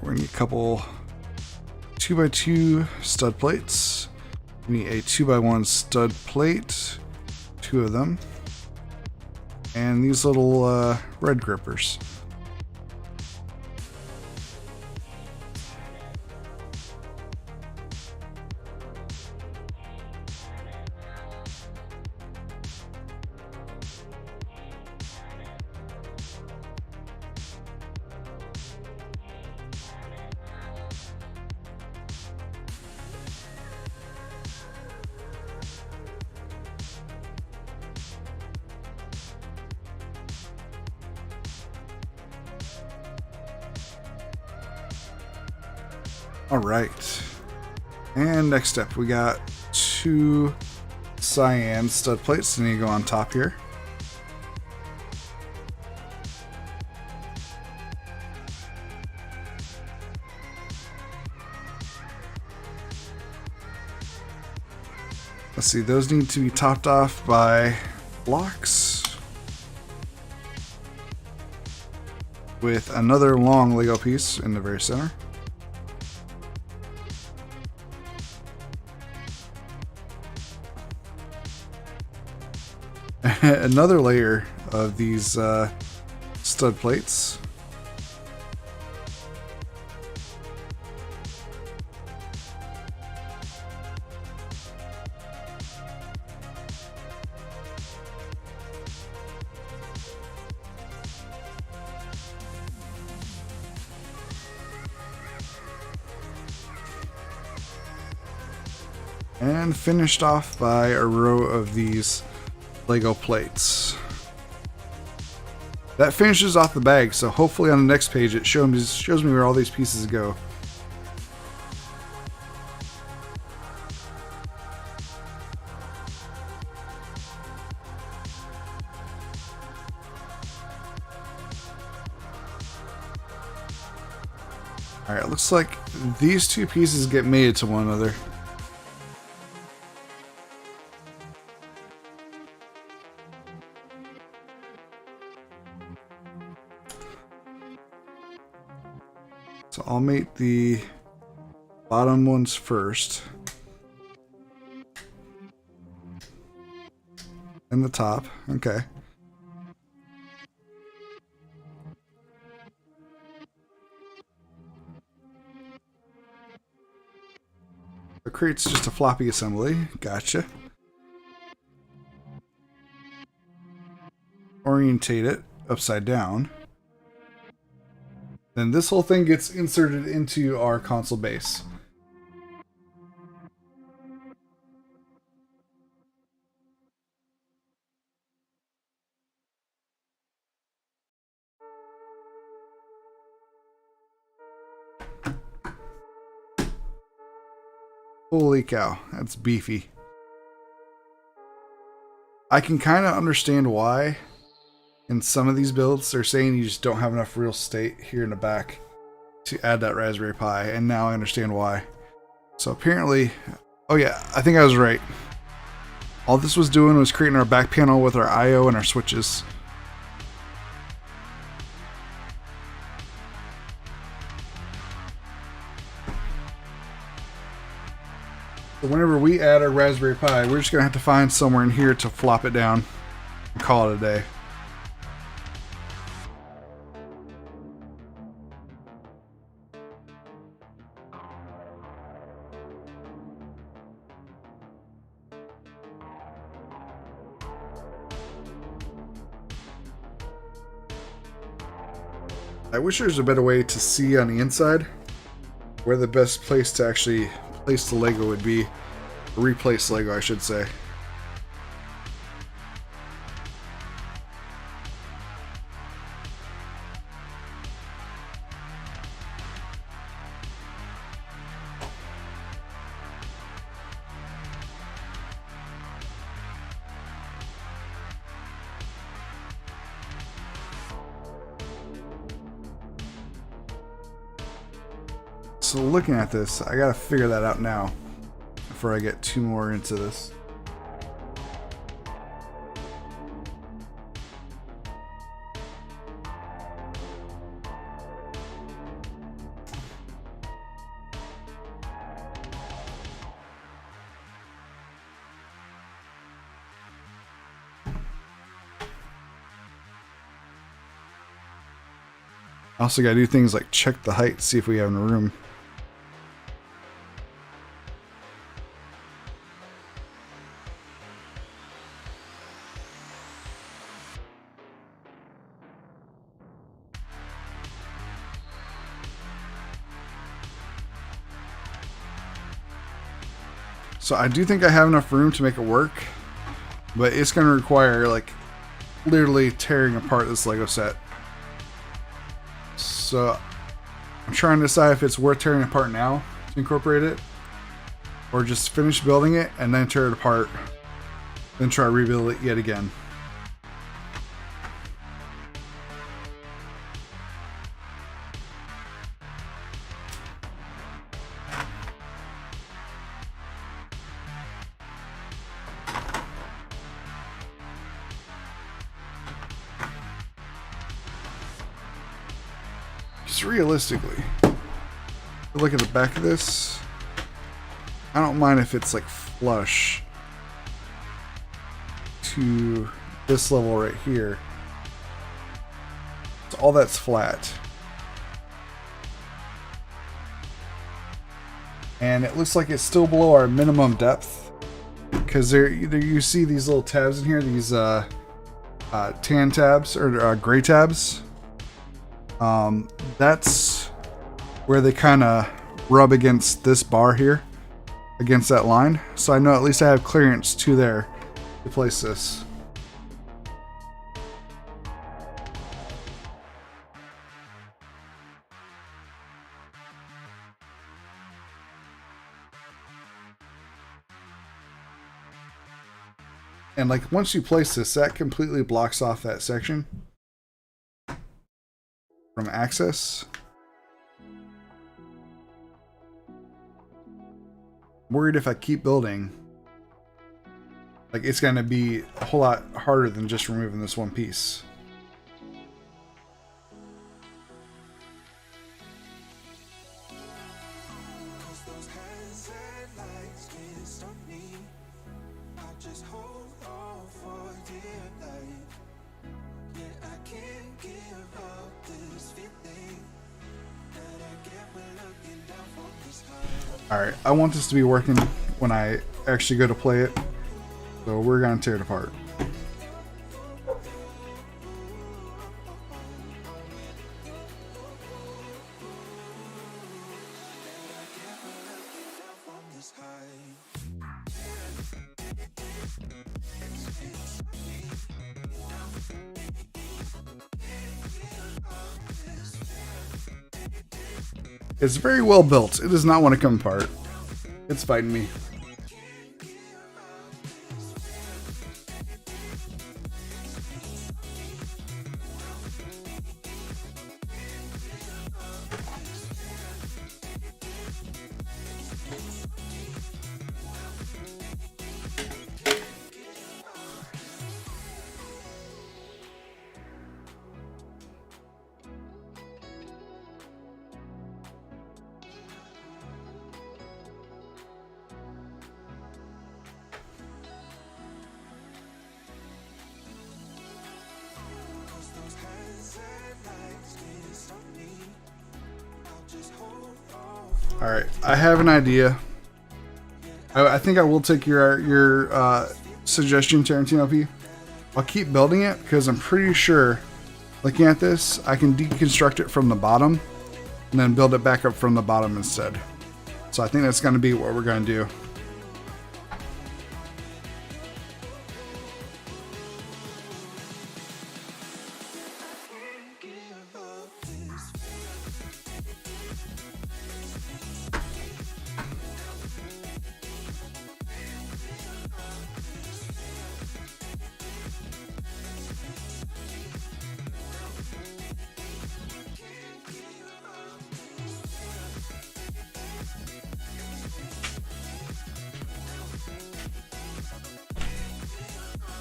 We're gonna need a couple 2x2 stud plates. We need a 2x1 stud plate, 2 of them, and these little red grippers. Alright, and next up we got 2 cyan stud plates that need to go on top here. Let's see, those need to be topped off by blocks with another long Lego piece in the very center. Another layer of these stud plates. And finished off by a row of these Lego plates. That finishes off the bag, so hopefully on the next page it shows me where all these pieces go. Alright, it looks like these 2 pieces get mated to one another. So I'll mate the bottom ones first. And the top. Okay. The crate's just a floppy assembly. Gotcha. Orientate it upside down. Then this whole thing gets inserted into our console base. Holy cow, that's beefy. I can kind of understand why in some of these builds they're saying you just don't have enough real estate here in the back to add that Raspberry Pi, and now I understand why. So apparently, oh yeah, I think I was right. All this was doing was creating our back panel with our I/O and our switches. So whenever we add our Raspberry Pi, we're just going to have to find somewhere in here to flop it down and call it a day. I wish there was a better way to see on the inside where the best place to actually place the Lego would be. Replace Lego, I should say. So looking at this, I gotta figure that out now before I get too more into this. I also gotta do things like check the height, see if we have enough room. So I do think I have enough room to make it work, but it's going to require like literally tearing apart this Lego set. So I'm trying to decide if it's worth tearing apart now to incorporate it, or just finish building it and then tear it apart, then try to rebuild it yet again. Realistically, look at the back of this. I don't mind if it's like flush to this level right here. So all that's flat. And it looks like it's still below our minimum depth, because there you see these little tabs in here, these tan tabs or gray tabs. That's where they kind of rub against this bar here, against that line. So I know at least I have clearance to there to place this. And like once you place this, that completely blocks off that section from access. Worried if I keep building, like it's gonna be a whole lot harder than just removing this one piece. Alright, I want this to be working when I actually go to play it, so we're going to tear it apart. It's very well built. It does not want to come apart. It's fighting me. Alright, I have an idea. I think I will take your suggestion, Tarantino P. I'll keep building it because I'm pretty sure Looking at this, I can deconstruct it from the bottom and then build it back up from the bottom instead. So I think that's going to be what we're going to do.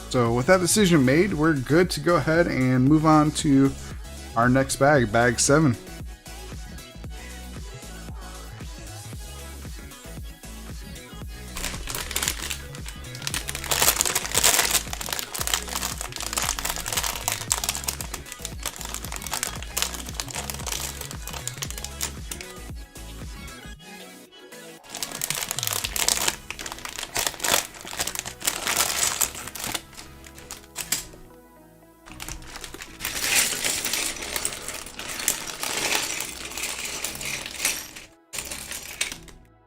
So with that decision made, we're good to go ahead and move on to our next bag, bag 7.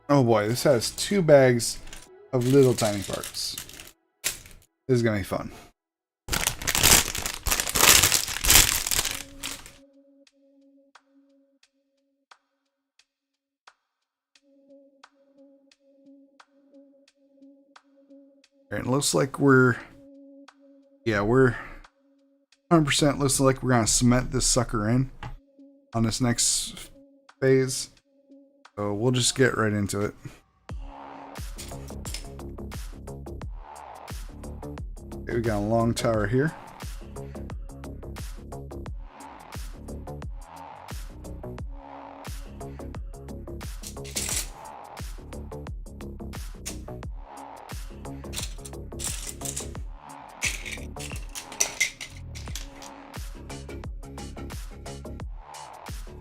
Oh boy, this has 2 bags of little tiny parts. This is gonna be fun. Alright, it looks like we're 100% looks like we're gonna cement this sucker in on this next phase. So we'll just get right into it. Okay, we got a long tower here.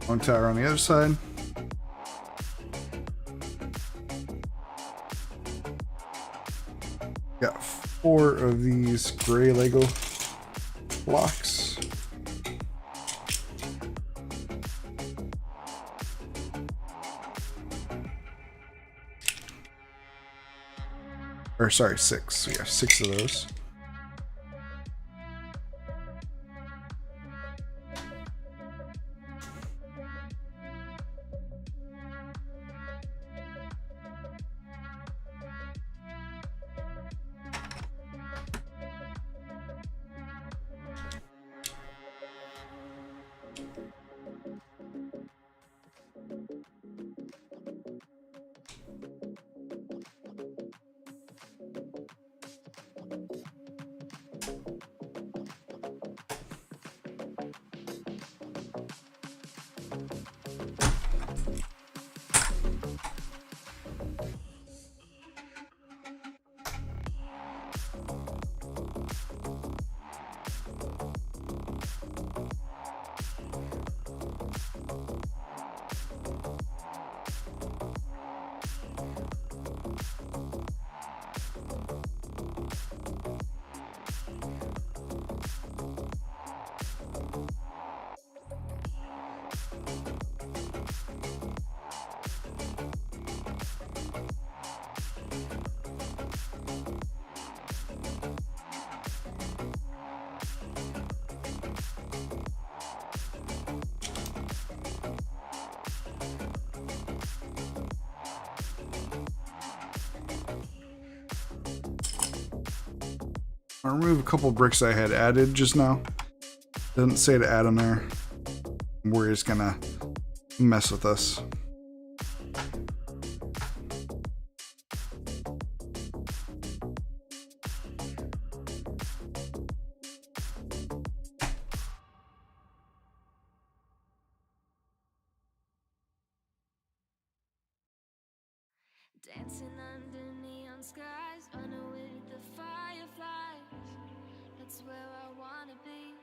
Long tower on the other side. Got 4 of these gray Lego blocks. Or sorry, 6. We have 6 of those. I'll remove a couple bricks I had added just now. Doesn't say to add them there. We're just gonna mess with us. Dancing under neon skies, running with the fireflies. That's where I wanna be.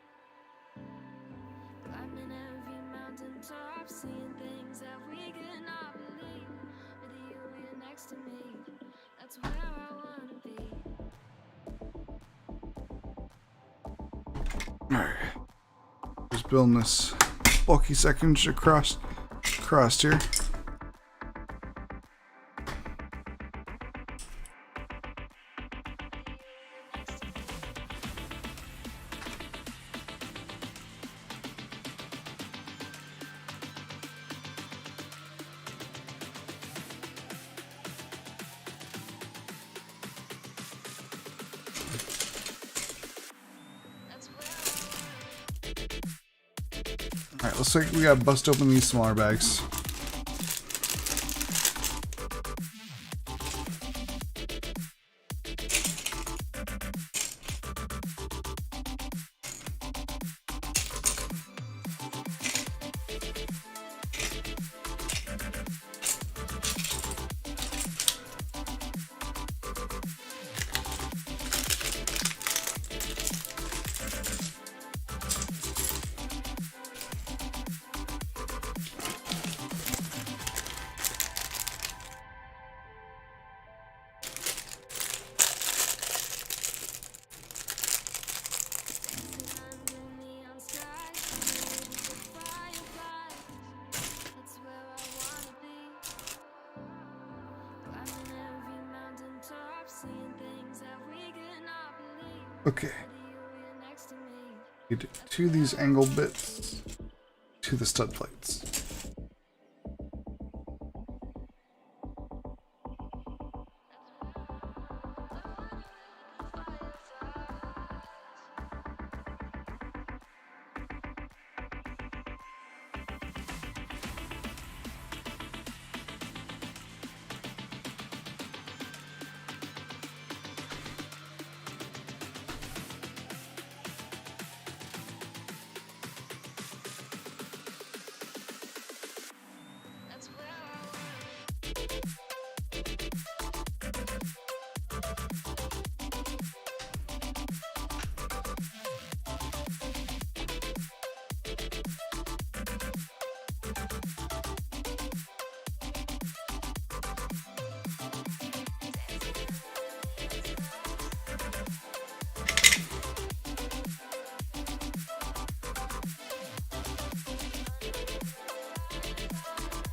Climbing every mountain top, seeing things that we cannot believe. With you here next to me, that's where I wanna be. Alright. There's building this bulky section across here. Alright, looks like we gotta bust open these smaller bags. Okay. Get two of these angle bits to the stud plates.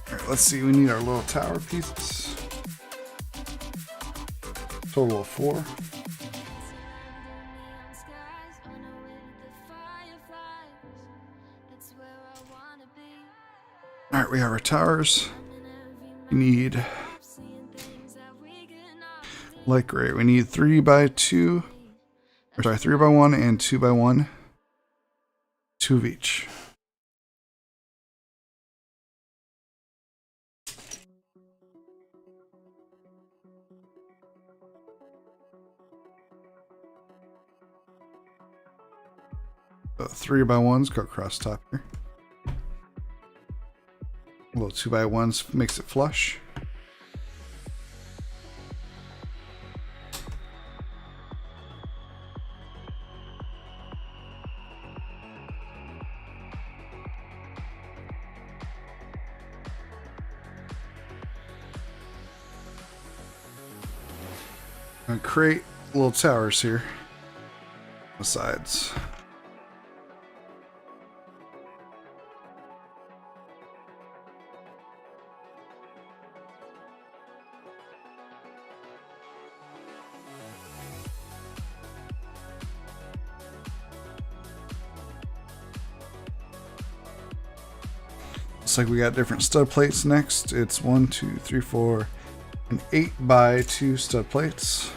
Alright, let's see, we need our little tower pieces. Total of 4. Alright, we have our towers. We need light gray. We need 3x2. Or sorry, 3x1 and 2x1. 2 of each. So 3x1s go across top here. A little 2x1s makes it flush. And create little towers here on the sides. Looks like we got different stud plates next. It's 1, 2, 3, 4, and 8x2 stud plates.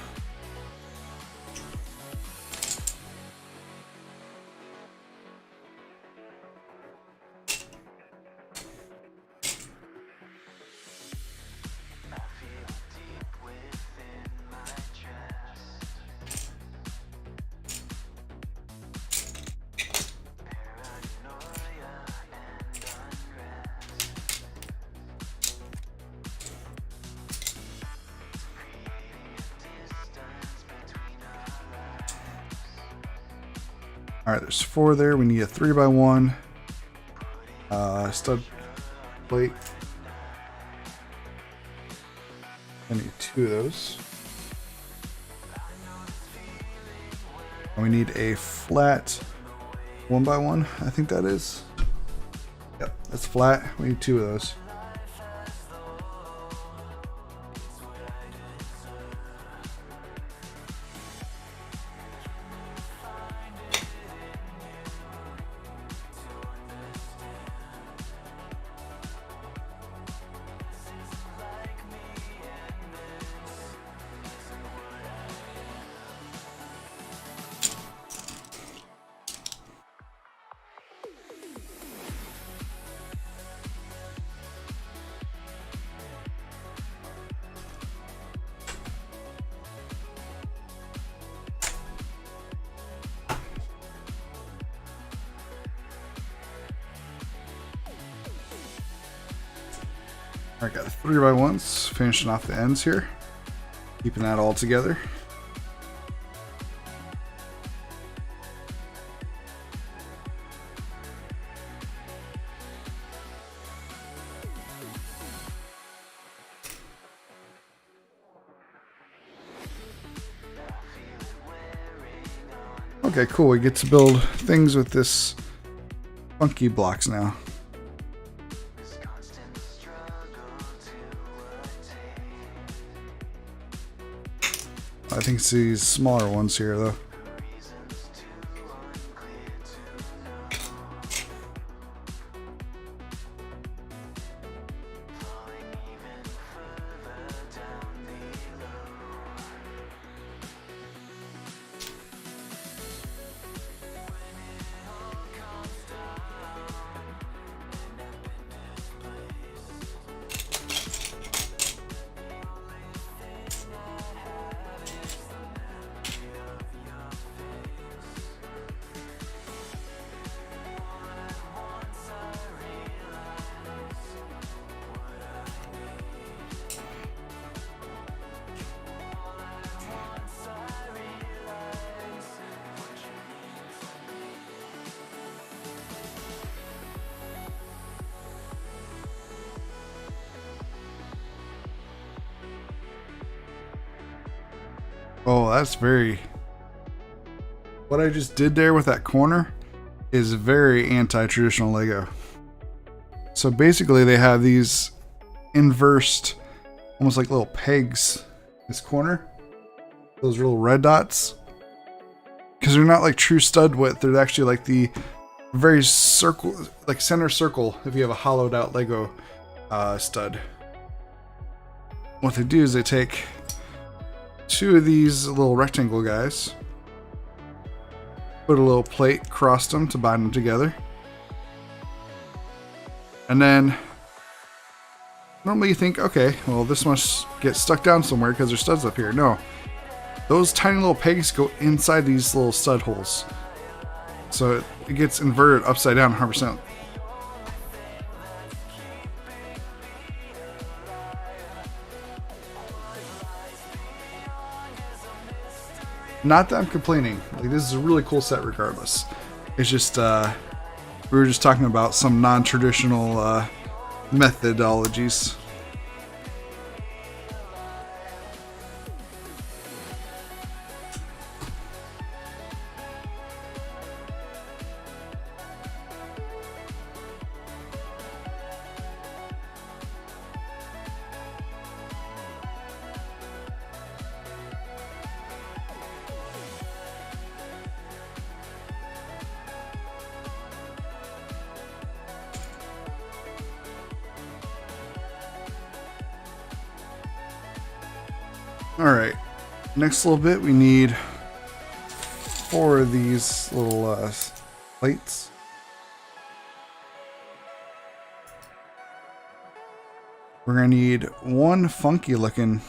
Alright, there's 4 there. We need a 3x1 stud plate. I need 2 of those. And we need a flat 1x1, I think that is. Yep, that's flat. We need 2 of those. Alright, got 3x1s, finishing off the ends here. Keeping that all together. Okay, cool. We get to build things with this funky blocks now. I think it's these smaller ones here, though. Oh, that's very... What I just did there with that corner is very anti-traditional Lego. So basically they have these inversed, almost like little pegs, this corner. Those little red dots. Because they're not like true stud width, they're actually like the very circle, like center circle if you have a hollowed out Lego stud. What they do is they take 2 of these little rectangle guys, put a little plate across them to bind them together, and then normally you think, okay, well this must get stuck down somewhere because there's studs up here. No, those tiny little pegs go inside these little stud holes, so it gets inverted upside down 100%. Not that I'm complaining. Like, this is a really cool set regardless. It's just, we were just talking about some non-traditional methodologies. Alright, next little bit we need 4 of these little plates. We're going to need 1 funky looking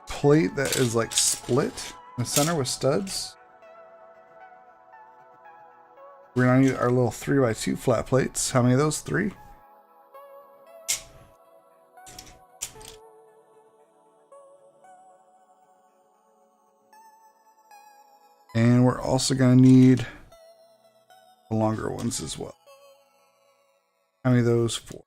plate that is like split in the center with studs. We're going to need our little 3x2 flat plates. How many of those? 3? And we're also going to need the longer ones as well. How many of those? 4.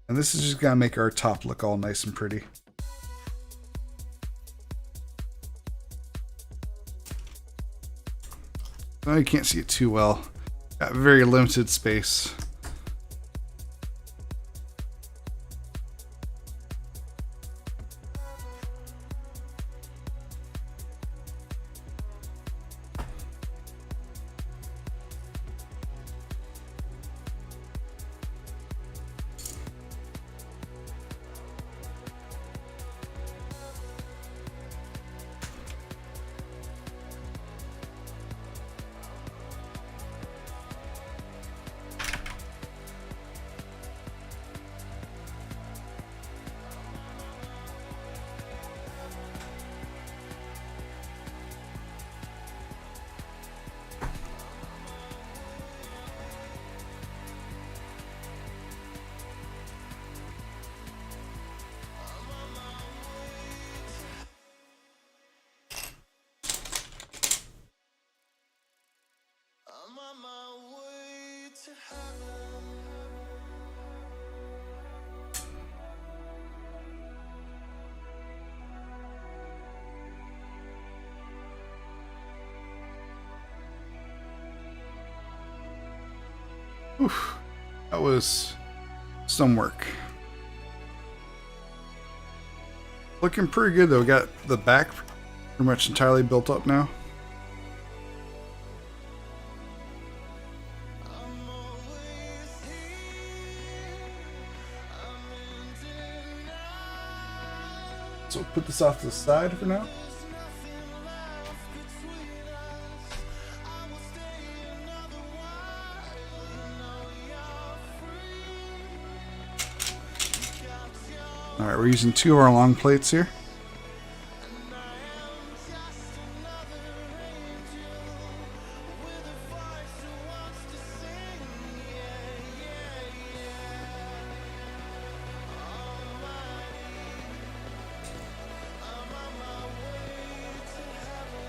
And this is just going to make our top look all nice and pretty. Oh, you can't see it too well. Got very limited space. I'm on my way to heaven. Oof, that was some work. Looking pretty good though. We got the back pretty much entirely built up now. I'm always here. I'm in denial. So put this off to the side for now. There's nothing left between us. I will stay another while. You know you're free. You got your All right, we're using 2 of our long plates here. and I am just another angel with a voice who wants to sing. Yeah, yeah, yeah. Almighty, I'm on my way to heaven.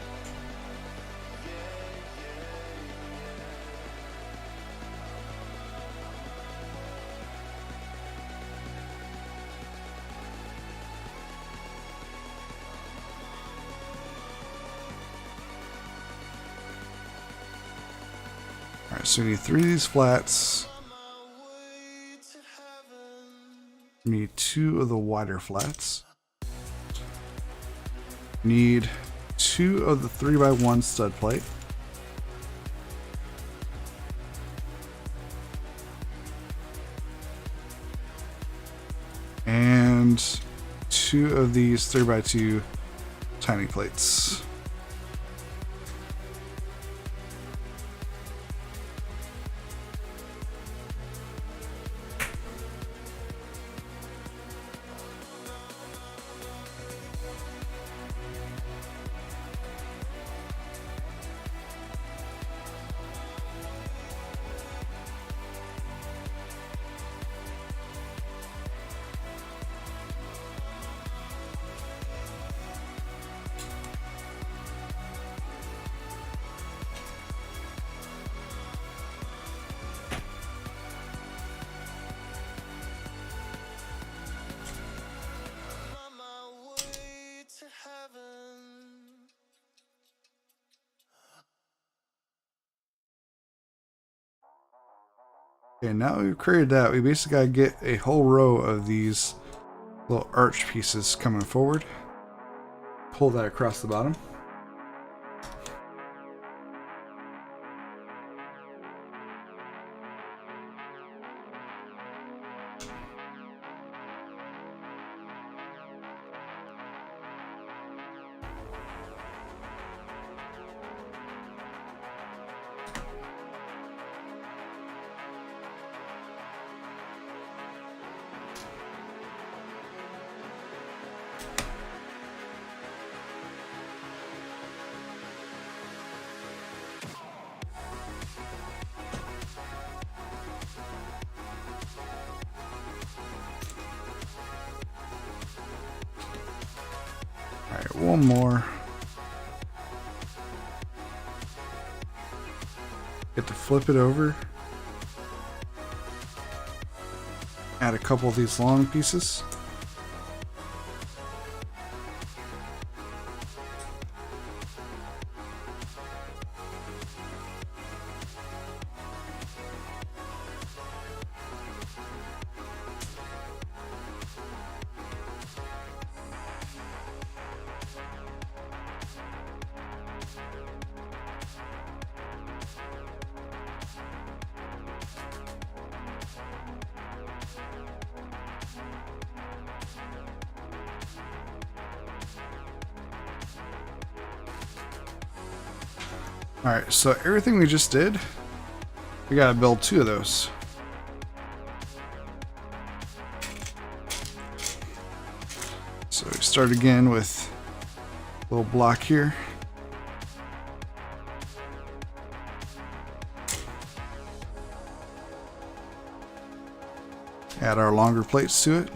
Yeah, yeah, All right, so we need 3 of these flats. on my way to heaven. We need 2 of the wider flats. Need 2 of the 3x1 stud plate. And 2 of these 3x2 tiny plates. I'm on my way to heaven. Okay, now we've created that, we basically gotta get a whole row of these little arch pieces coming forward. Pull that across the bottom. Alright, one more. Get to flip it over. Add a couple of these long pieces. Alright, so everything we just did, we gotta build 2 of those. So we start again with a little block here. Add our longer plates to it.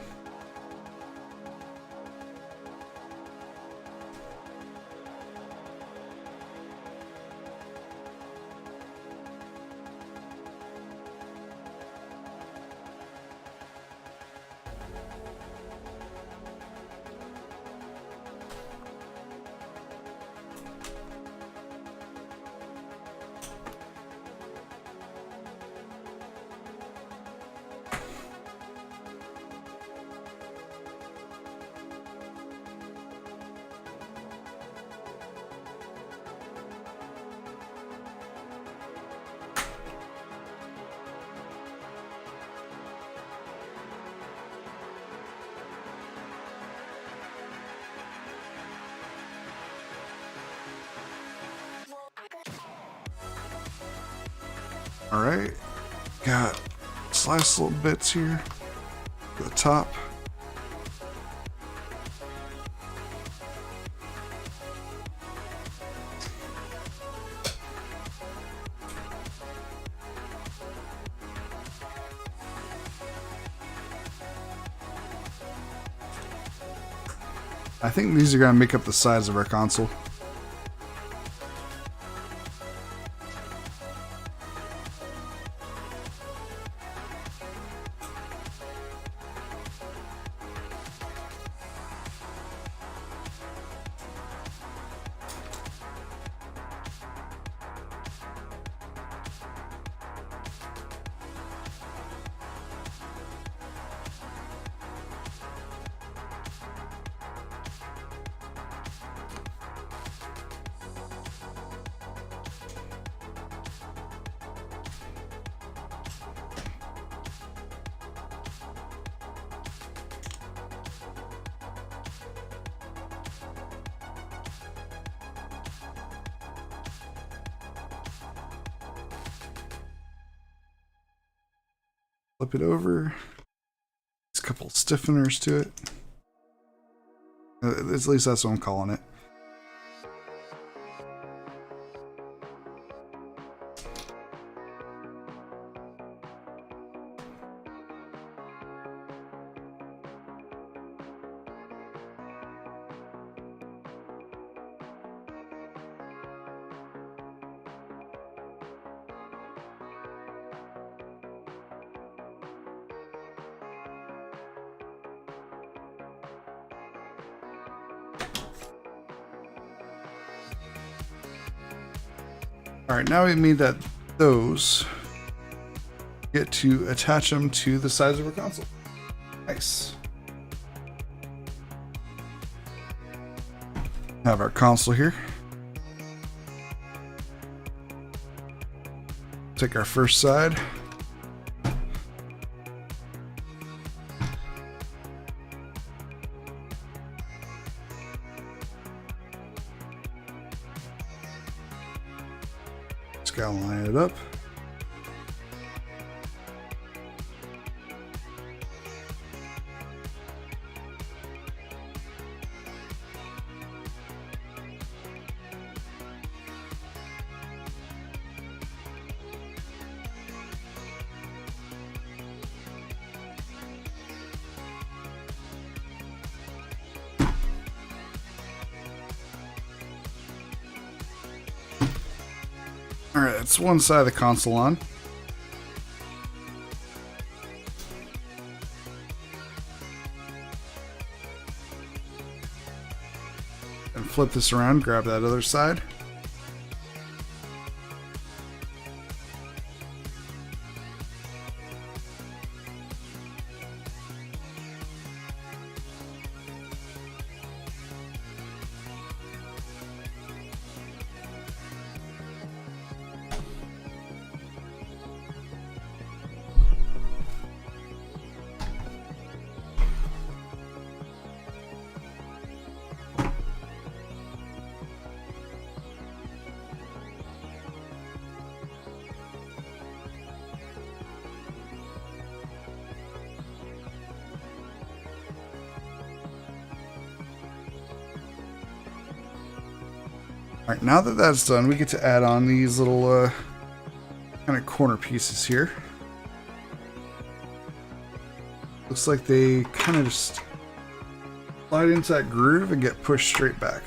Alright, got sliced little bits here at the top. I think these are going to make up the size of our console. Flip it over. There's a couple stiffeners to it. At least that's what I'm calling it. Alright, now we made that those get to attach them to the sides of our console. Nice. Have our console here. Take our first side. Gotta line it up. Alright, that's one side of the console on. And flip this around, grab that other side. Alright, now that that's done, we get to add on these little kind of corner pieces here. Looks like they kind of just slide into that groove and get pushed straight back.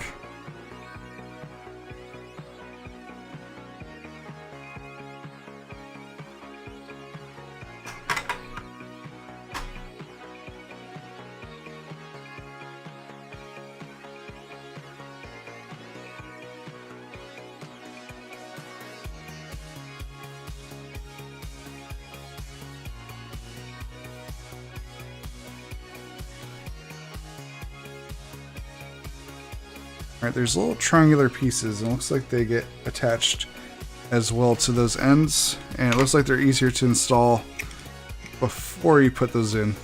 Alright, there's little triangular pieces, and it looks like they get attached as well to those ends, and it looks like they're easier to install before you put those in.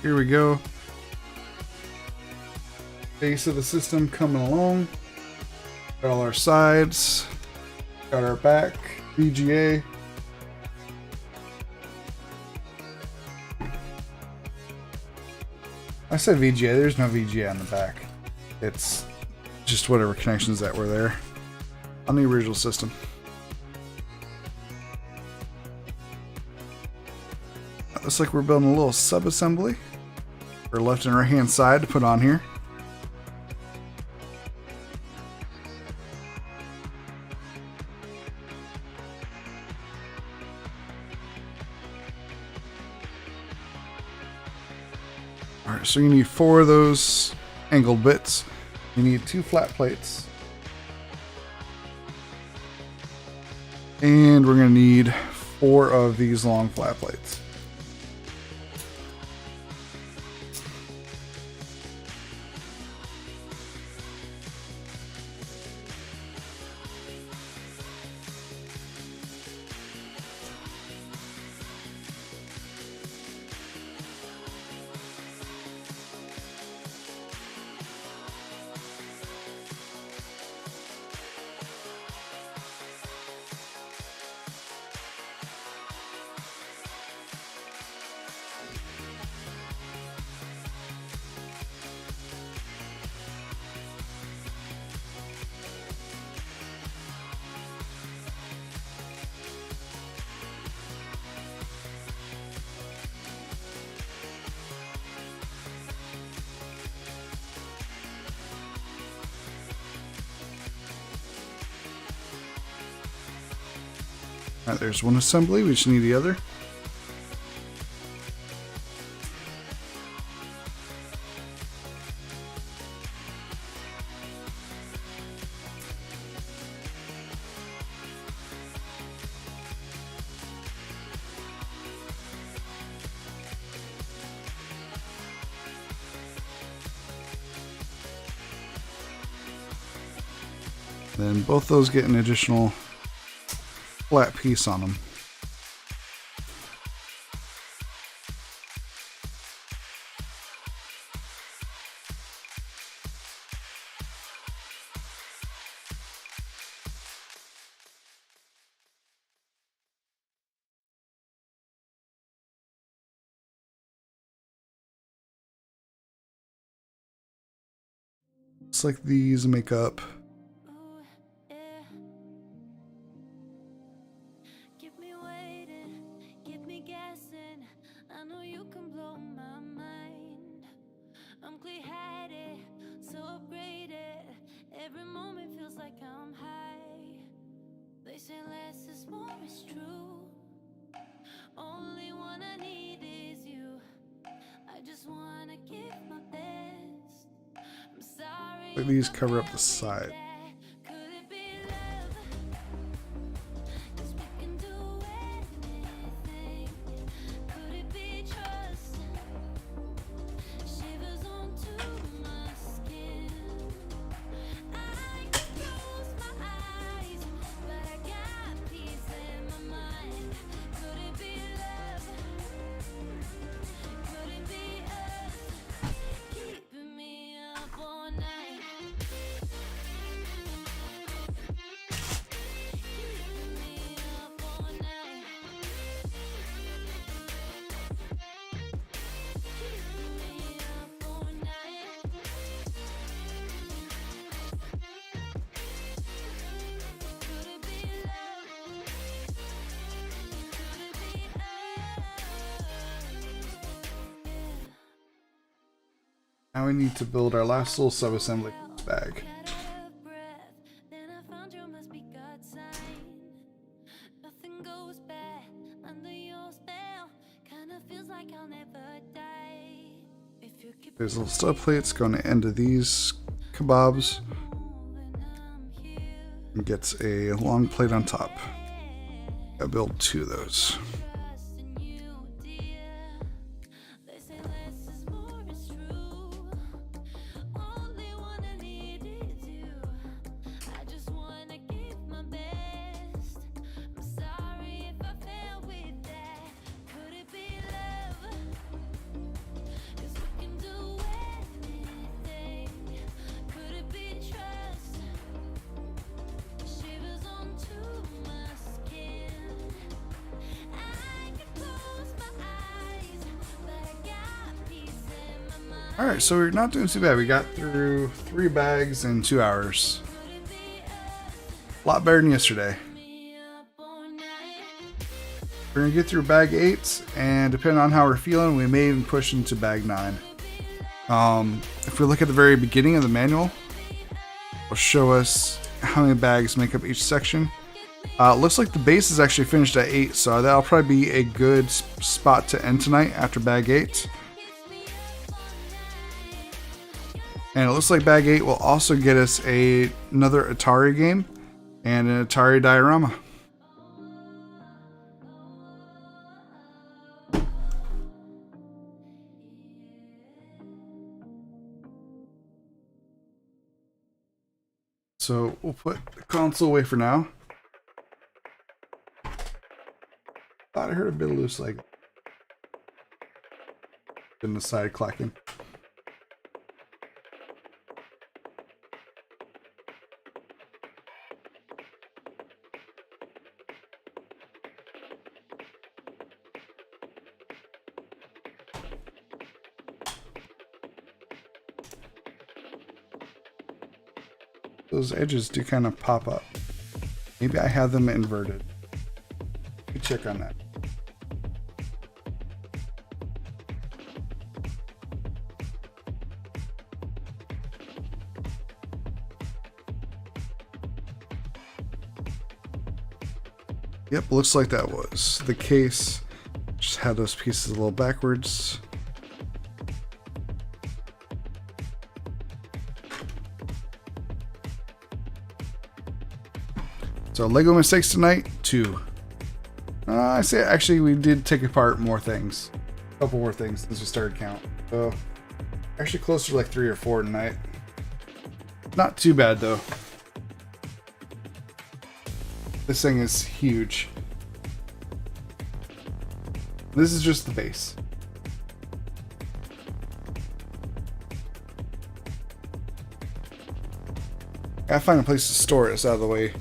Here we go. Base of the system coming along. Got all our sides. Got our back. VGA. I said VGA. There's no VGA on the back. It's just whatever connections that were there on the original system. Looks like we're building a little sub-assembly for left and right hand side to put on here. Alright, so you need 4 of those angled bits. You need 2 flat plates. And we're going to need 4 of these long flat plates. Alright, there's one assembly, we just need the other. Then both those get an additional flat piece on them. Looks like these make up these cover up the side. Now we need to build our last little sub-assembly bag. There's little stub plates going to end of these kebabs. And gets a long plate on top. I'll build 2 of those. Alright, so we're not doing too bad. We got through 3 bags in 2 hours. A lot better than yesterday. We're going to get through bag 8, and depending on how we're feeling, we may even push into bag 9. If we look at the very beginning of the manual, it'll show us how many bags make up each section. It looks like the base is actually finished at 8, so that'll probably be a good spot to end tonight after bag 8. And it looks like bag 8 will also get us another Atari game and an Atari diorama. So we'll put the console away for now. Thought I heard a bit of loose leg in the side clacking. Those edges do kind of pop up. Maybe I have them inverted. Let me check on that. Yep, looks like that was the case. Just had those pieces a little backwards. So Lego mistakes tonight, 2. I say actually we did take apart more things. A couple more things since we started count. So actually closer to like 3 or 4 tonight. Not too bad though. This thing is huge. This is just the base. Gotta find a place to store this out of the way.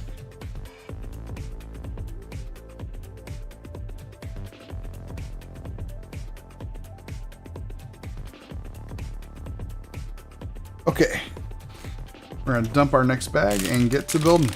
Okay, we're gonna dump our next bag and get to building.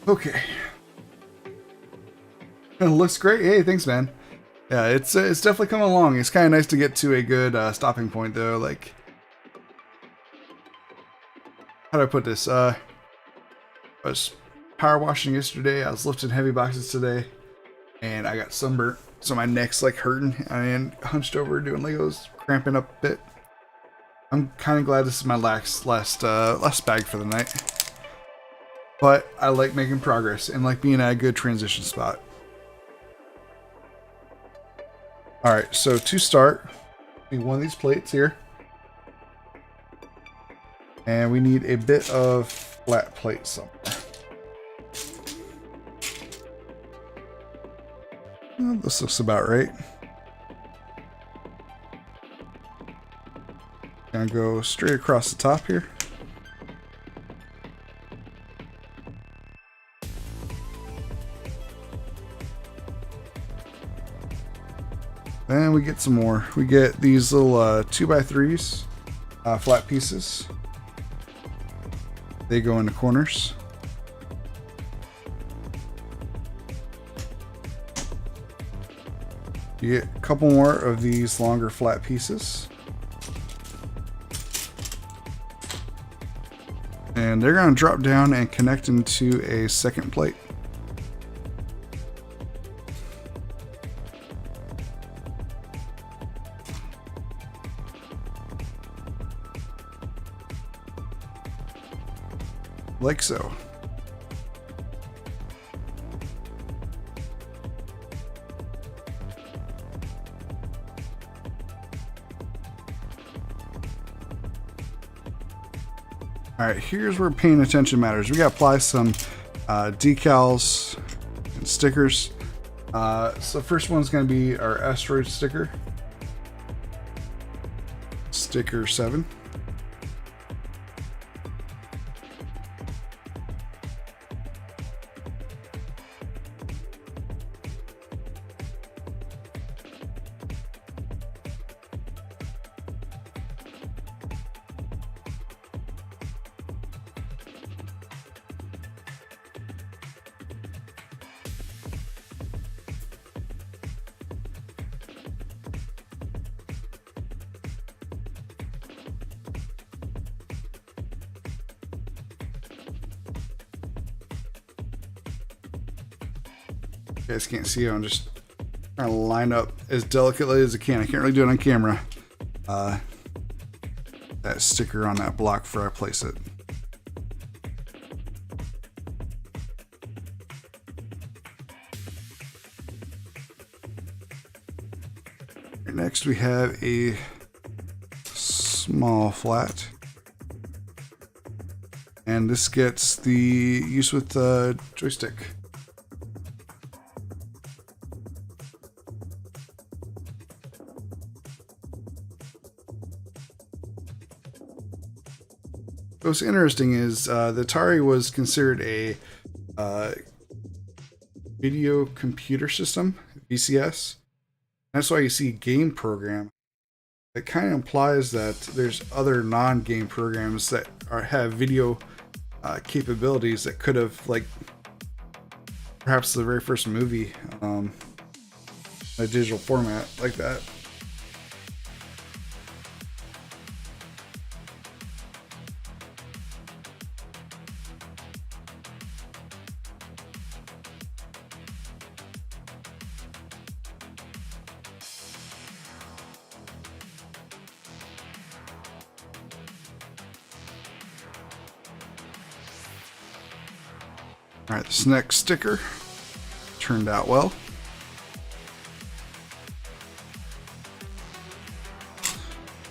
Okay. It looks great. Hey, thanks, man. Yeah, it's definitely coming along. It's kind of nice to get to a good stopping point, though. Like, how do I put this? I was power washing yesterday. I was lifting heavy boxes today, and I got sunburnt, so my neck's like hurting and hunched over doing Legos, cramping up a bit. I'm kind of glad this is my last bag for the night, but I like making progress and like being at a good transition spot. All right, so to start, we need one of these plates here, and we need a bit of flat plate somewhere. Well, this looks about right. Gonna go straight across the top here. Then we get some more. We get these little 2x3s, flat pieces. They go in the corners. You get a couple more of these longer flat pieces. And they're going to drop down and connect into a second plate. Like so. All right, here's where paying attention matters. We got to apply some decals and stickers. So the first one's going to be our asteroid sticker. Sticker 7. You guys can't see it. I'm just trying to line up as delicately as I can. I can't really do it on camera. That sticker on that block before I place it. Next we have a small flat. And this gets the use with the joystick. What's interesting is the Atari was considered a video computer system, VCS. That's why you see game program. It kind of implies that there's other non-game programs that have video capabilities that could have, like, perhaps the very first movie, a digital format like that. All right, this next sticker turned out well.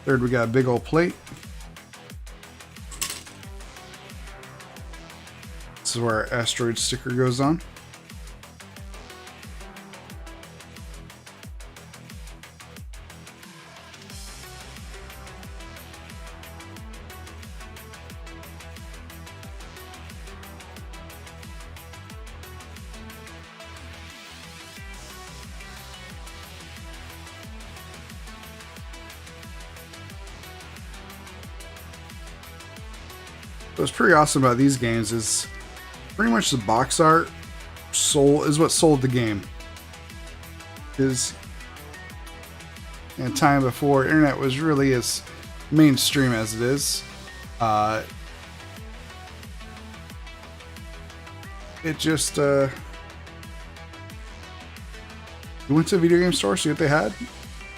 Third, we got a big old plate. This is where our asteroid sticker goes on. What's pretty awesome about these games is pretty much the box art is what sold the game. Because in a time before internet was really as mainstream as it is, it just You went to a video game store, see what they had. You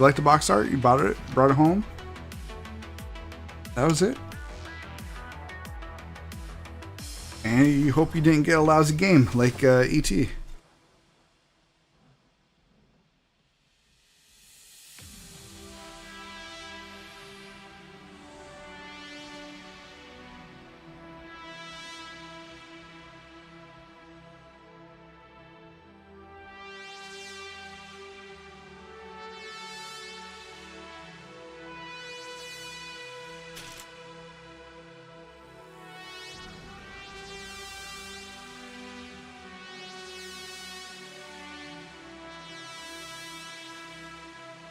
liked the box art, you bought it, brought it home. That was it. And you hope you didn't get a lousy game like E.T.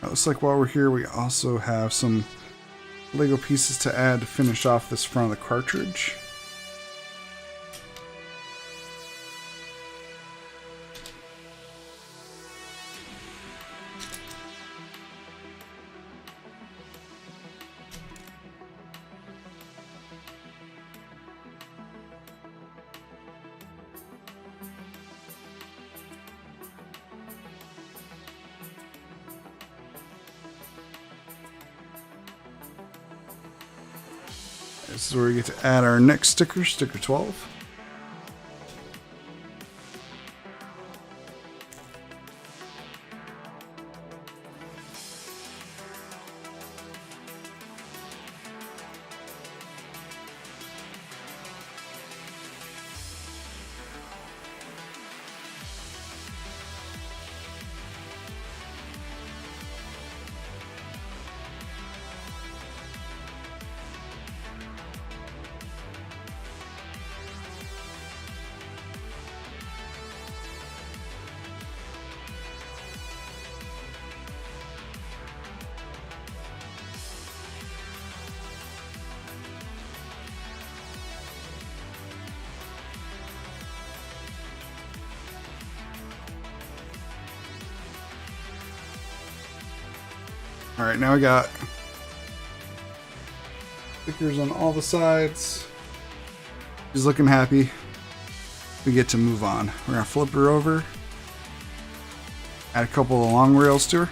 Looks like while we're here, we also have some Lego pieces to add to finish off this front of the cartridge. This is where we get to add our next sticker, sticker 12. Alright, now we got stickers on all the sides. She's looking happy. We get to move on. We're going to flip her over. Add a couple of long rails to her.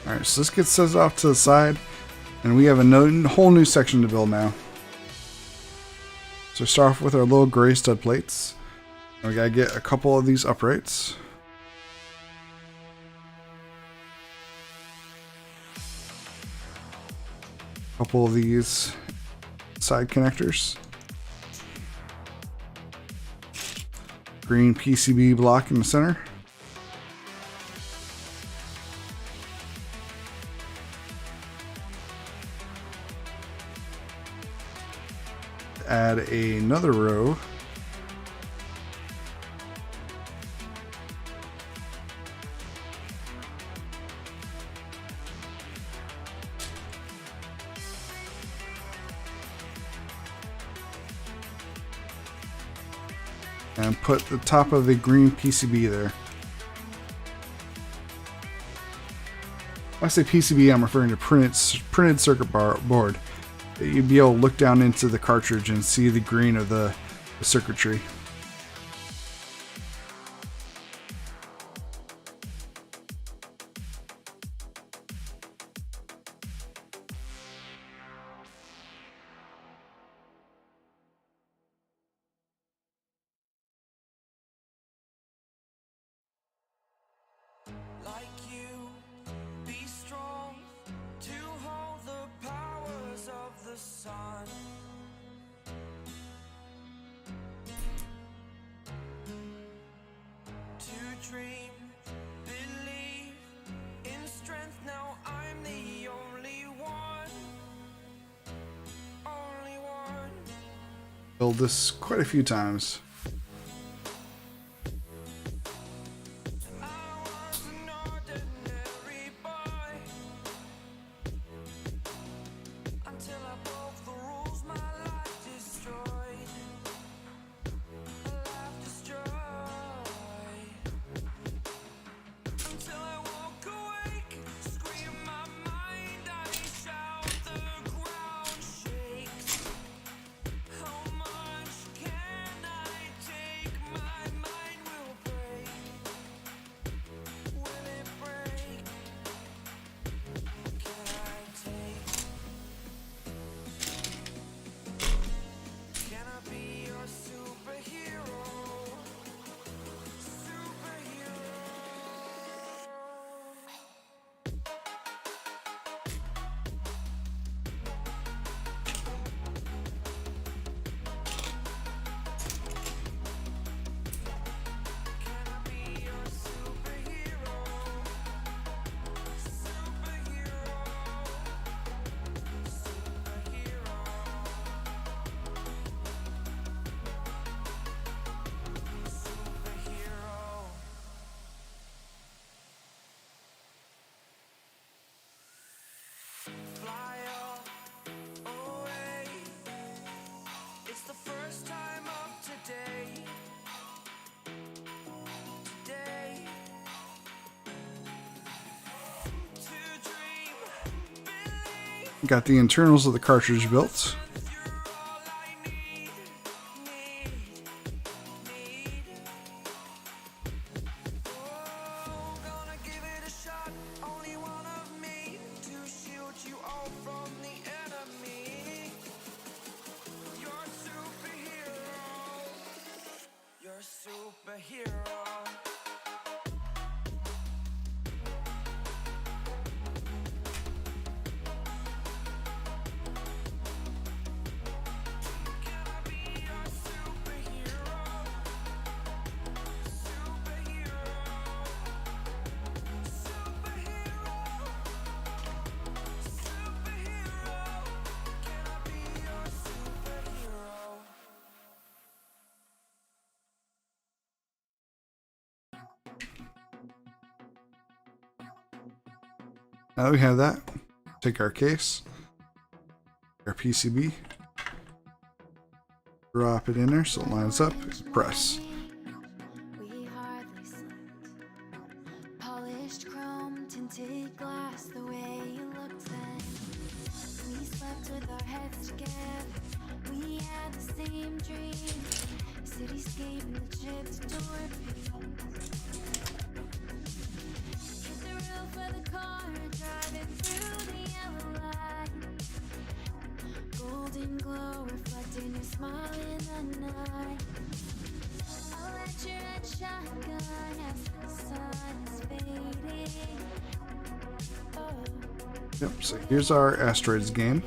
Alright, so this gets set off to the side, and we have a whole new section to build now. So start off with our little gray stud plates. And we gotta get a couple of these uprights. A couple of these side connectors. Green PCB block in the center. Add another row. And put the top of the green PCB there. When I say PCB, I'm referring to printed circuit board. You'd be able to look down into the cartridge and see the green of the circuitry. Like you, be strong to hold the powers of the sun. To dream, believe in strength. Now I'm the only one. Only one. Build this quite a few times. I Got the internals of the cartridge built. Gonna give it a shot, only one of me to shield you all from the enemy. You're a superhero. You're a superhero. Can I be your superhero? Superhero. Superhero. Superhero. Can I be your superhero? Now that we have that, take our case, our PCB, drop it in there so it lines up, press. We hardly slept. Polished chrome, tinted glass, the way you looked then. We slept with our heads together. We had the same dream. Cityscape and the chipped door piece. Hit the roof of the car, driving through the yellow light. Golden glow reflecting your smile in the night. I'll let your red shotgun as the sun is fading. Oh, Yep, so here's our Asteroids game.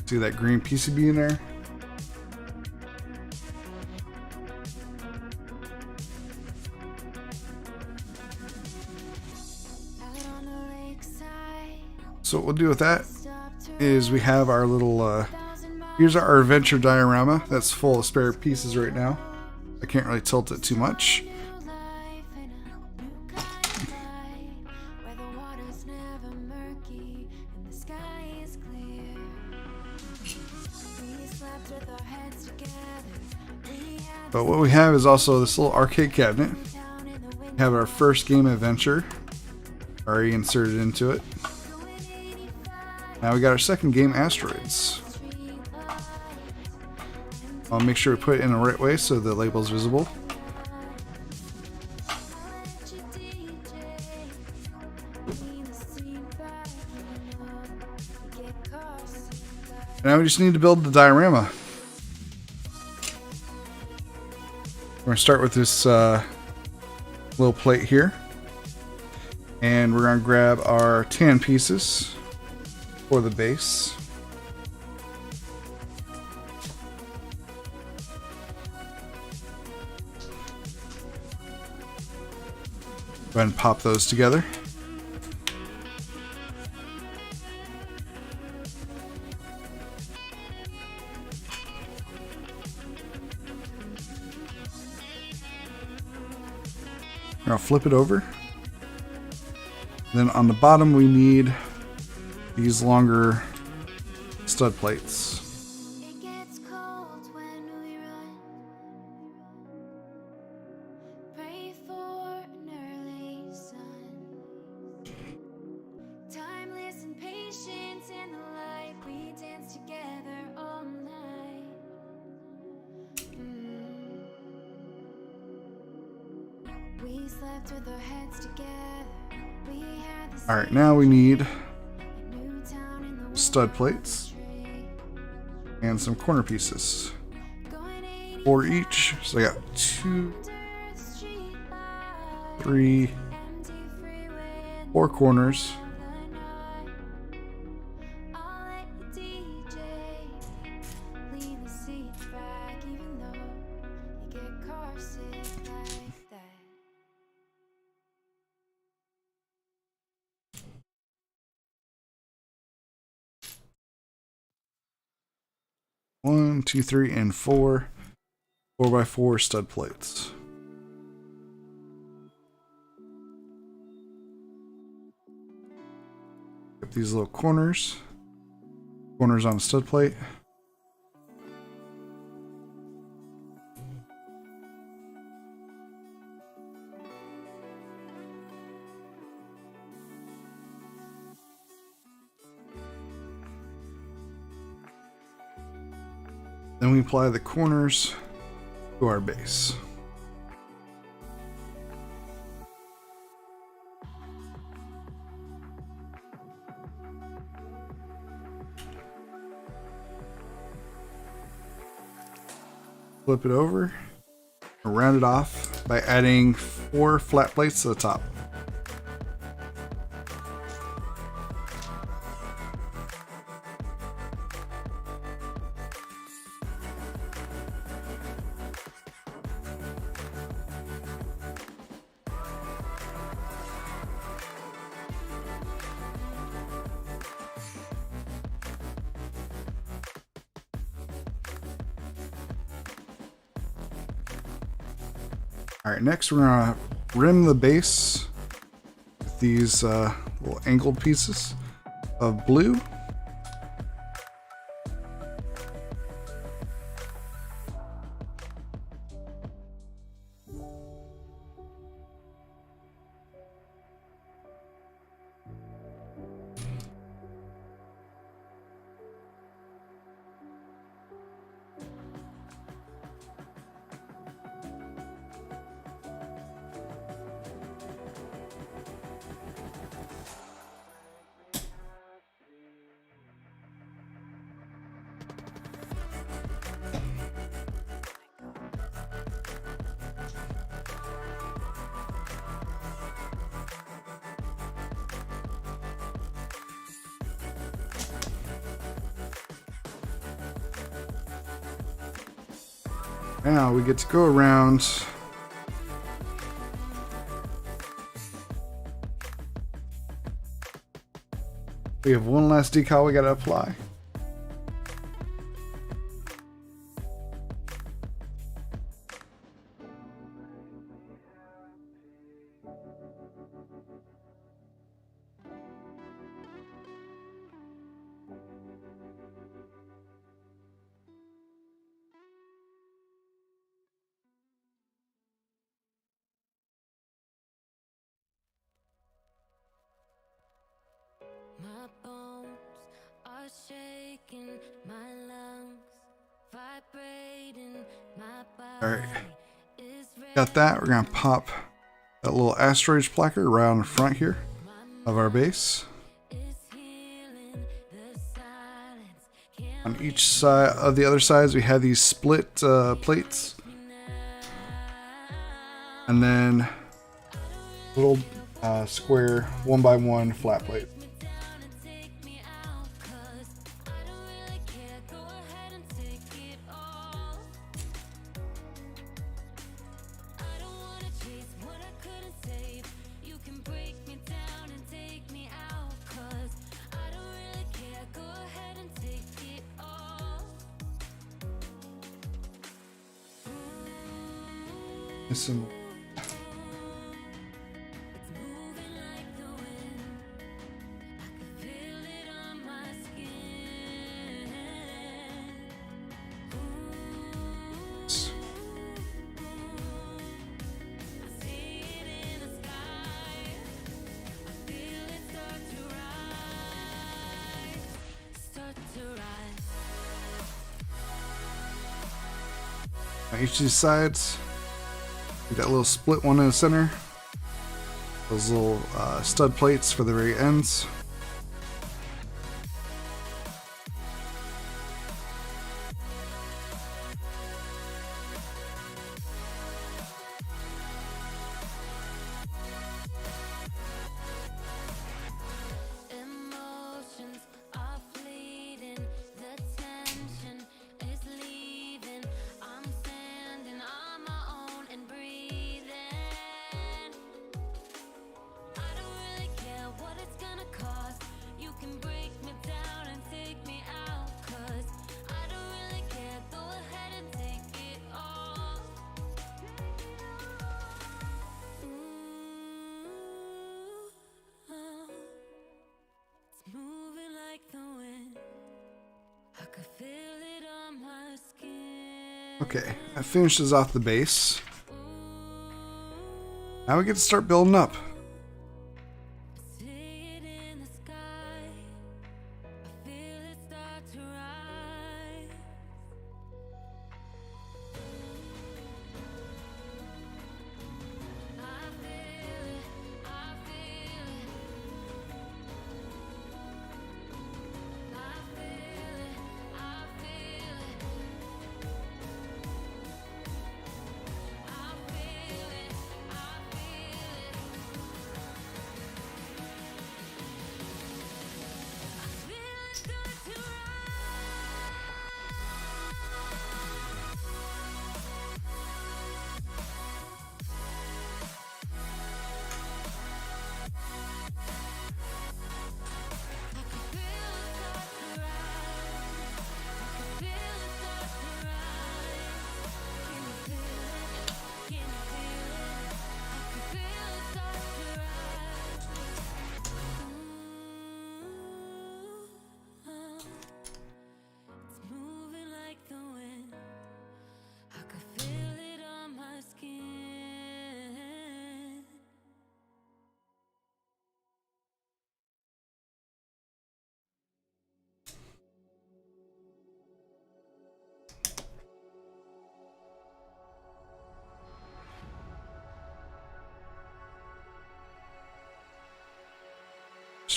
See that green PCB in there? out on the lakeside. So what we'll do with that Stop to is we have our little, 1,000 miles here's our adventure diorama that's full of spare pieces right now. I can't really tilt it too much. new life in a new kind of light, where the water's never murky and the sky is clear. We slept with our heads together. We had But what we have is also this little arcade cabinet. down in the wind We have our first game adventure already inserted into it. going 85 Now we got our second game, Asteroids. street lights. I'll make sure we put it in the right way so the label's visible. I'll let you DJ lean the seat back, you know, you get car seat back. Now we just need to build the diorama. We're going to start with this little plate here. And we're going to grab our tan pieces for the base. Go ahead and pop those together. I'll flip it over. Then on the bottom we need these longer stud plates. It gets cold when we run. Pray for an early sun. Timeless and patience in the light. We dance together all night. We slept with our heads together. We had the Alright, now we need new town in the stud plates tree. and some corner pieces. Going 80 4 each. So I got 2, under the street light. 3, Empty freeway in 4 corners. the night. I'll let the DJ lean the seat back, even though you get car sick like that. One, two, three, and 4 4x4 stud plates. Get these little corners on the stud plate. Then we apply the corners to our base. Flip it over and round it off by adding 4 flat plates to the top. Alright, next we're going to rim the base with these little angled pieces of blue. Now we get to go around we have one last decal we gotta apply. My bones are shaking, my lungs vibrating, my body Alright, is got that. We're gonna pop that little asteroid placard around the front here of our base. healing the silence. On each side of the other sides, we have these split plates, and then little square 1x1 flat plate. Some on each of these sides. We got a little split one in the center. Those little stud plates for the very ends. Emotions are fleeting, the tension is leaving. I'm standing on my own and breathing. I don't really care what it's gonna cost. You can break me down and take me out, 'cause I don't really care. Go ahead and take it all. It's moving like the wind. I could feel it on my skin. Okay, that finishes off the base. Now we get to start building up. See it in the sky. I feel it start to rise.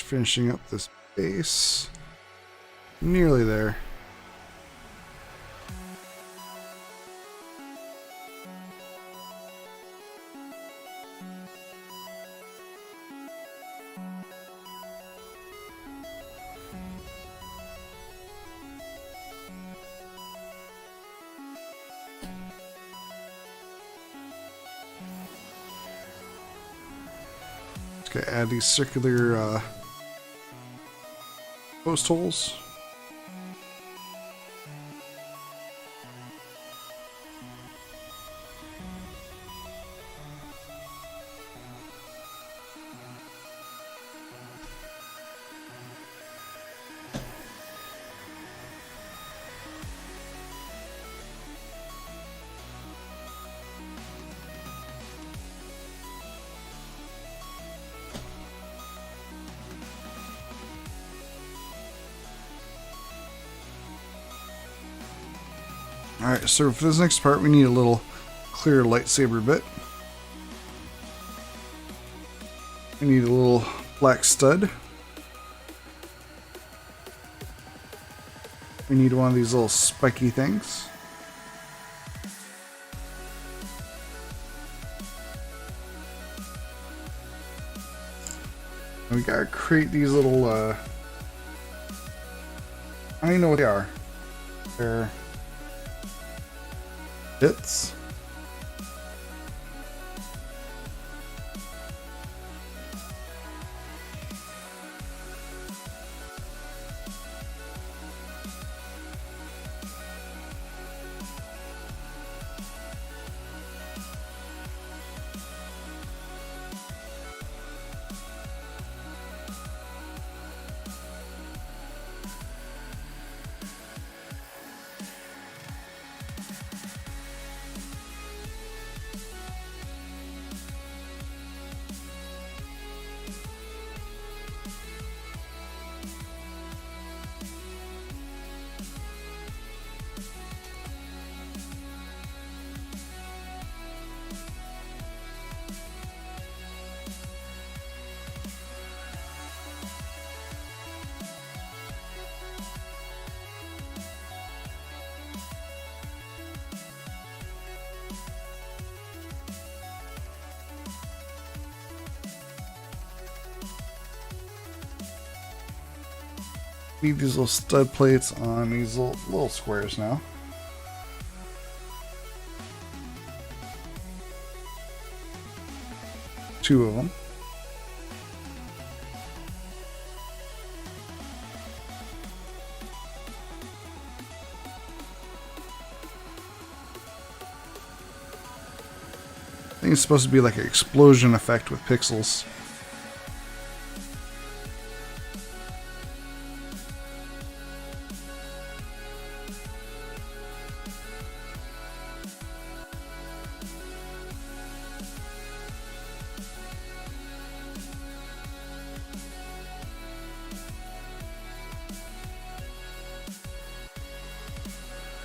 Just finishing up this base. Nearly there. Okay, add these circular post holes. Alright, so for this next part we need a little clear lightsaber bit. We need a little black stud. We need one of these little spiky things. And we gotta create these little, I don't even know what they are. They're bits. Need these little stud plates on these little squares now. Two of them. I think it's supposed to be like an explosion effect with pixels.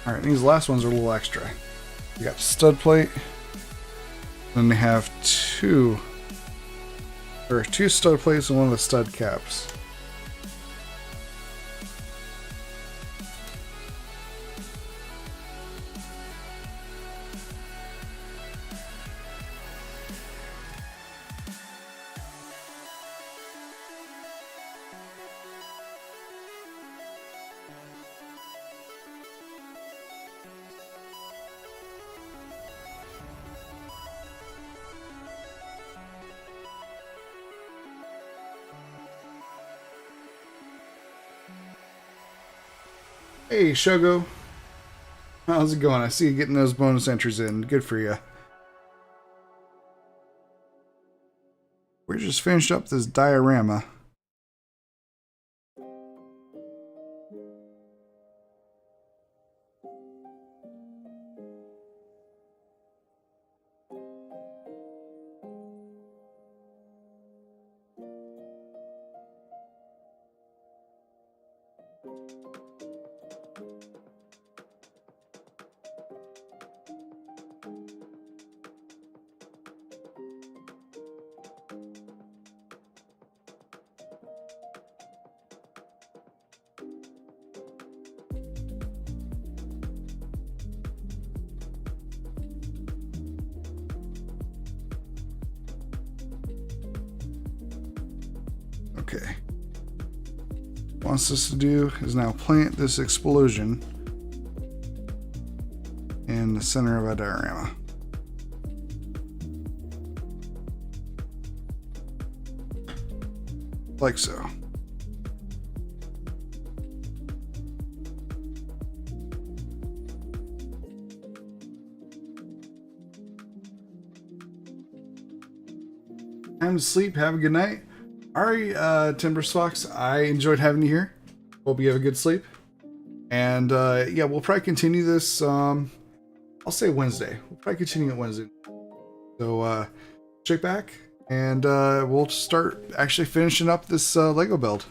Alright, these last ones are a little extra. You got stud plate. Then they have two stud plates and one of the stud caps. Hey, Shogo. How's it going? I see you getting those bonus entries in. Good for you. We just finished up this diorama. Okay. Wants us to do is now plant this explosion in the center of a diorama. Like so. Time to sleep. Have a good night. Alright, Timbersfox, I enjoyed having you here. Hope you have a good sleep. And yeah, we'll probably continue this. I'll say Wednesday. We'll probably continue it Wednesday. So check back, and we'll start actually finishing up this Lego build.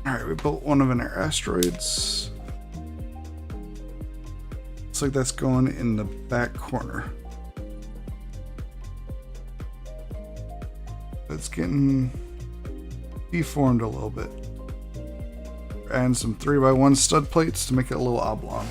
Alright, we built one of our asteroids. Looks like that's going in the back corner. It's getting deformed a little bit. We're adding some 3x1 stud plates to make it a little oblong.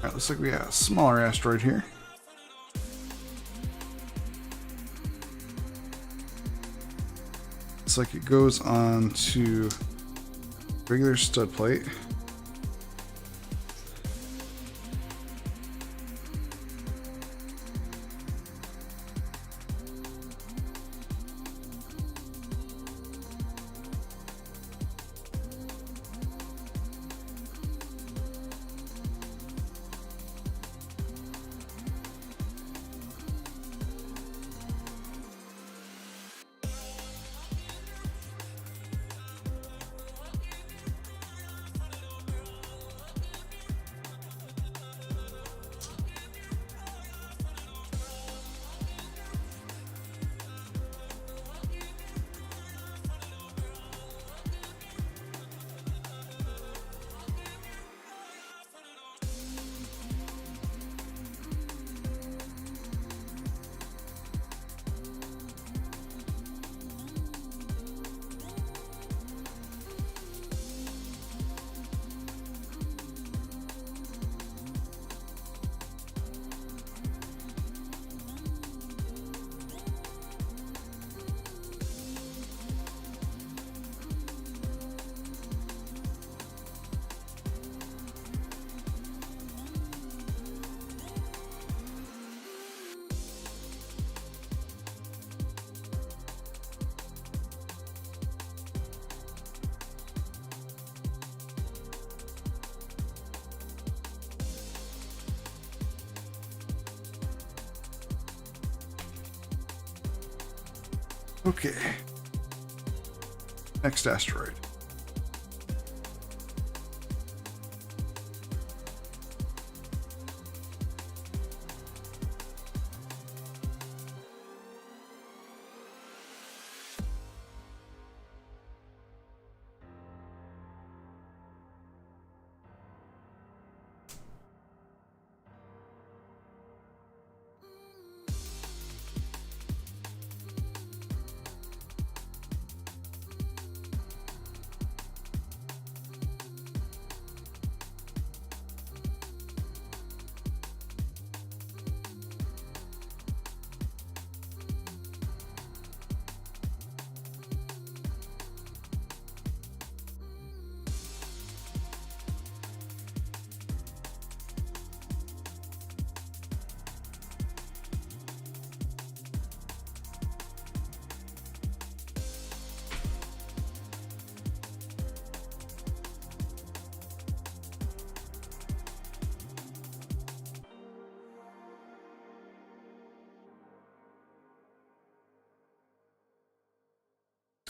Alright, looks like we got a smaller asteroid here. Looks like it goes on to regular stud plate. Okay. Next asteroid.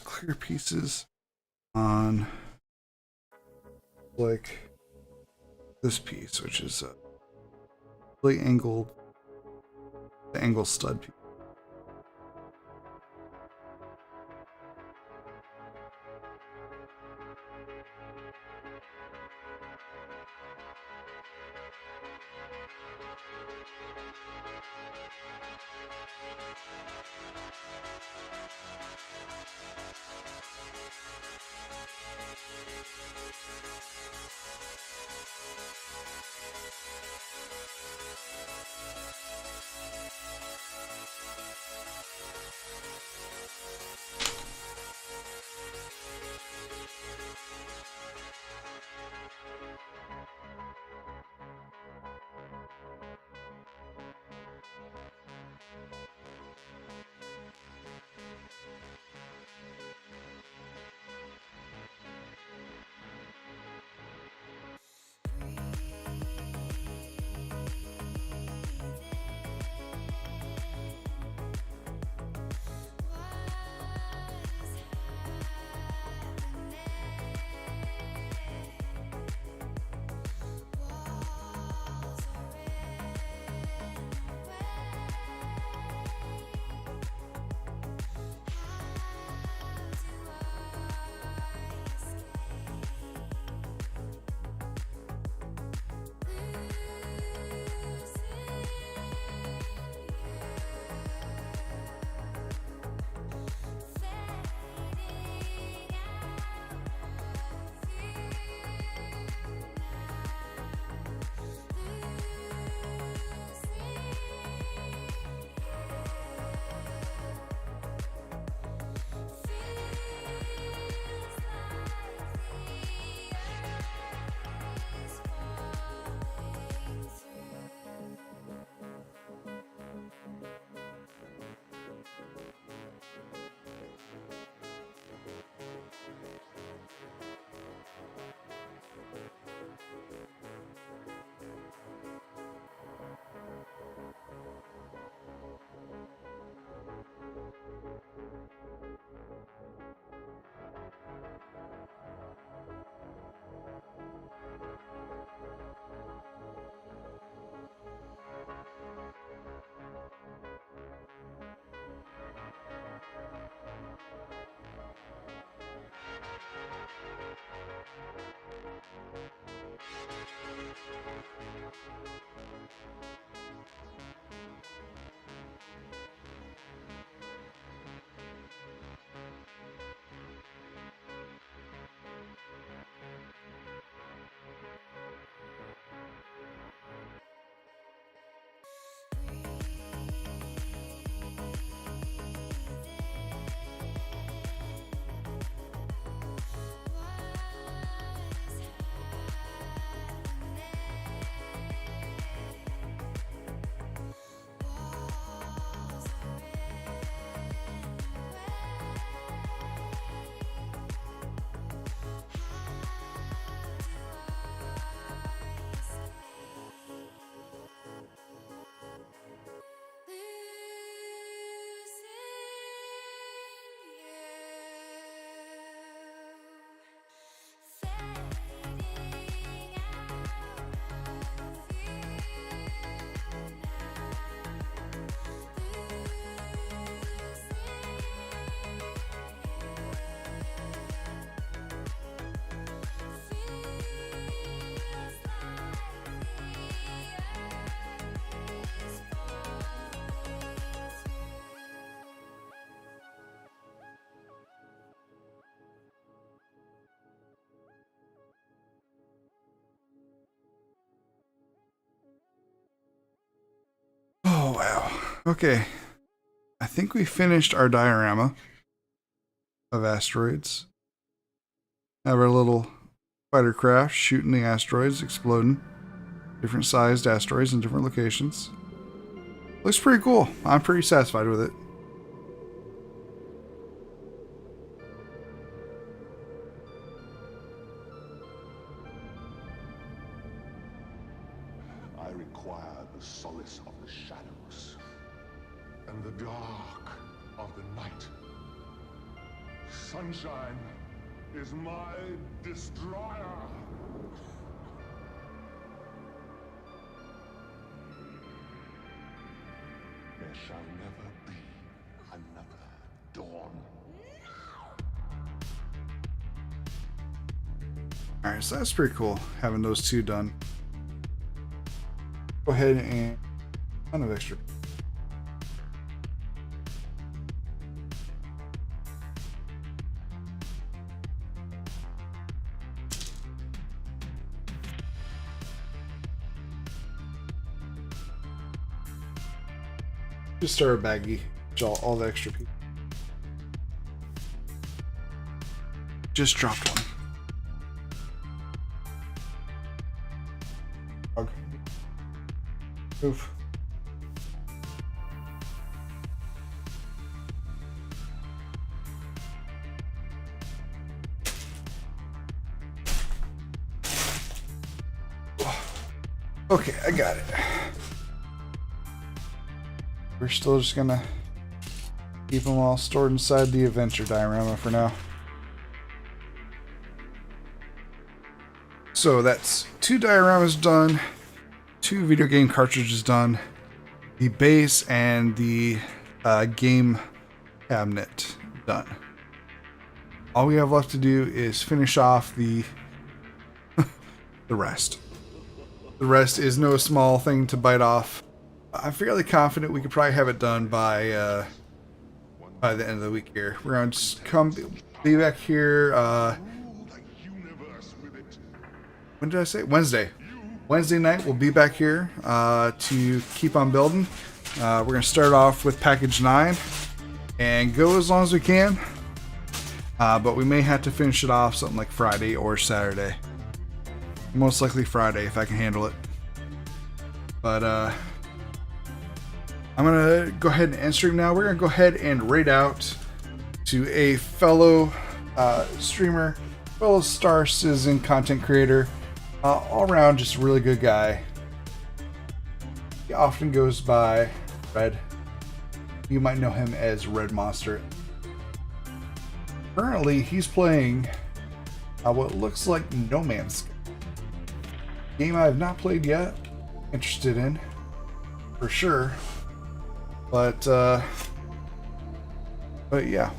Clear pieces on like this piece, which is a really angled, the angle stud piece. Okay. I think we finished our diorama of asteroids. Have our little fighter craft shooting the asteroids, exploding. Different sized asteroids in different locations. Looks pretty cool. I'm pretty satisfied with it. I require the solace of the shadows and the dark of the night. Sunshine is my destroyer. There shall never be another dawn. Alright, so that's pretty cool having those two done. Go ahead and ton of extra. Just start a baggie, all the extra people. Just dropped one. Dog. Move. Okay, I got it. We're still just gonna keep them all stored inside the adventure diorama for now. So that's 2 dioramas done, 2 video game cartridges done, the base and the game cabinet done. All we have left to do is finish off the the rest. The rest is no small thing to bite off. I'm fairly confident we could probably have it done by the end of the week here. We're gonna just be back here. When did I say? Wednesday. Wednesday night we'll be back here to keep on building. We're gonna start off with package 9 and go as long as we can. But we may have to finish it off something like Friday or Saturday. Most likely Friday if I can handle it. But I'm gonna go ahead and end stream now. We're gonna go ahead and raid out to a fellow streamer, fellow Star Citizen content creator, all around just a really good guy. He often goes by Red. You might know him as Red Monster. Currently, he's playing what looks like No Man's Sky. Game I have not played yet. Interested in, for sure. But yeah.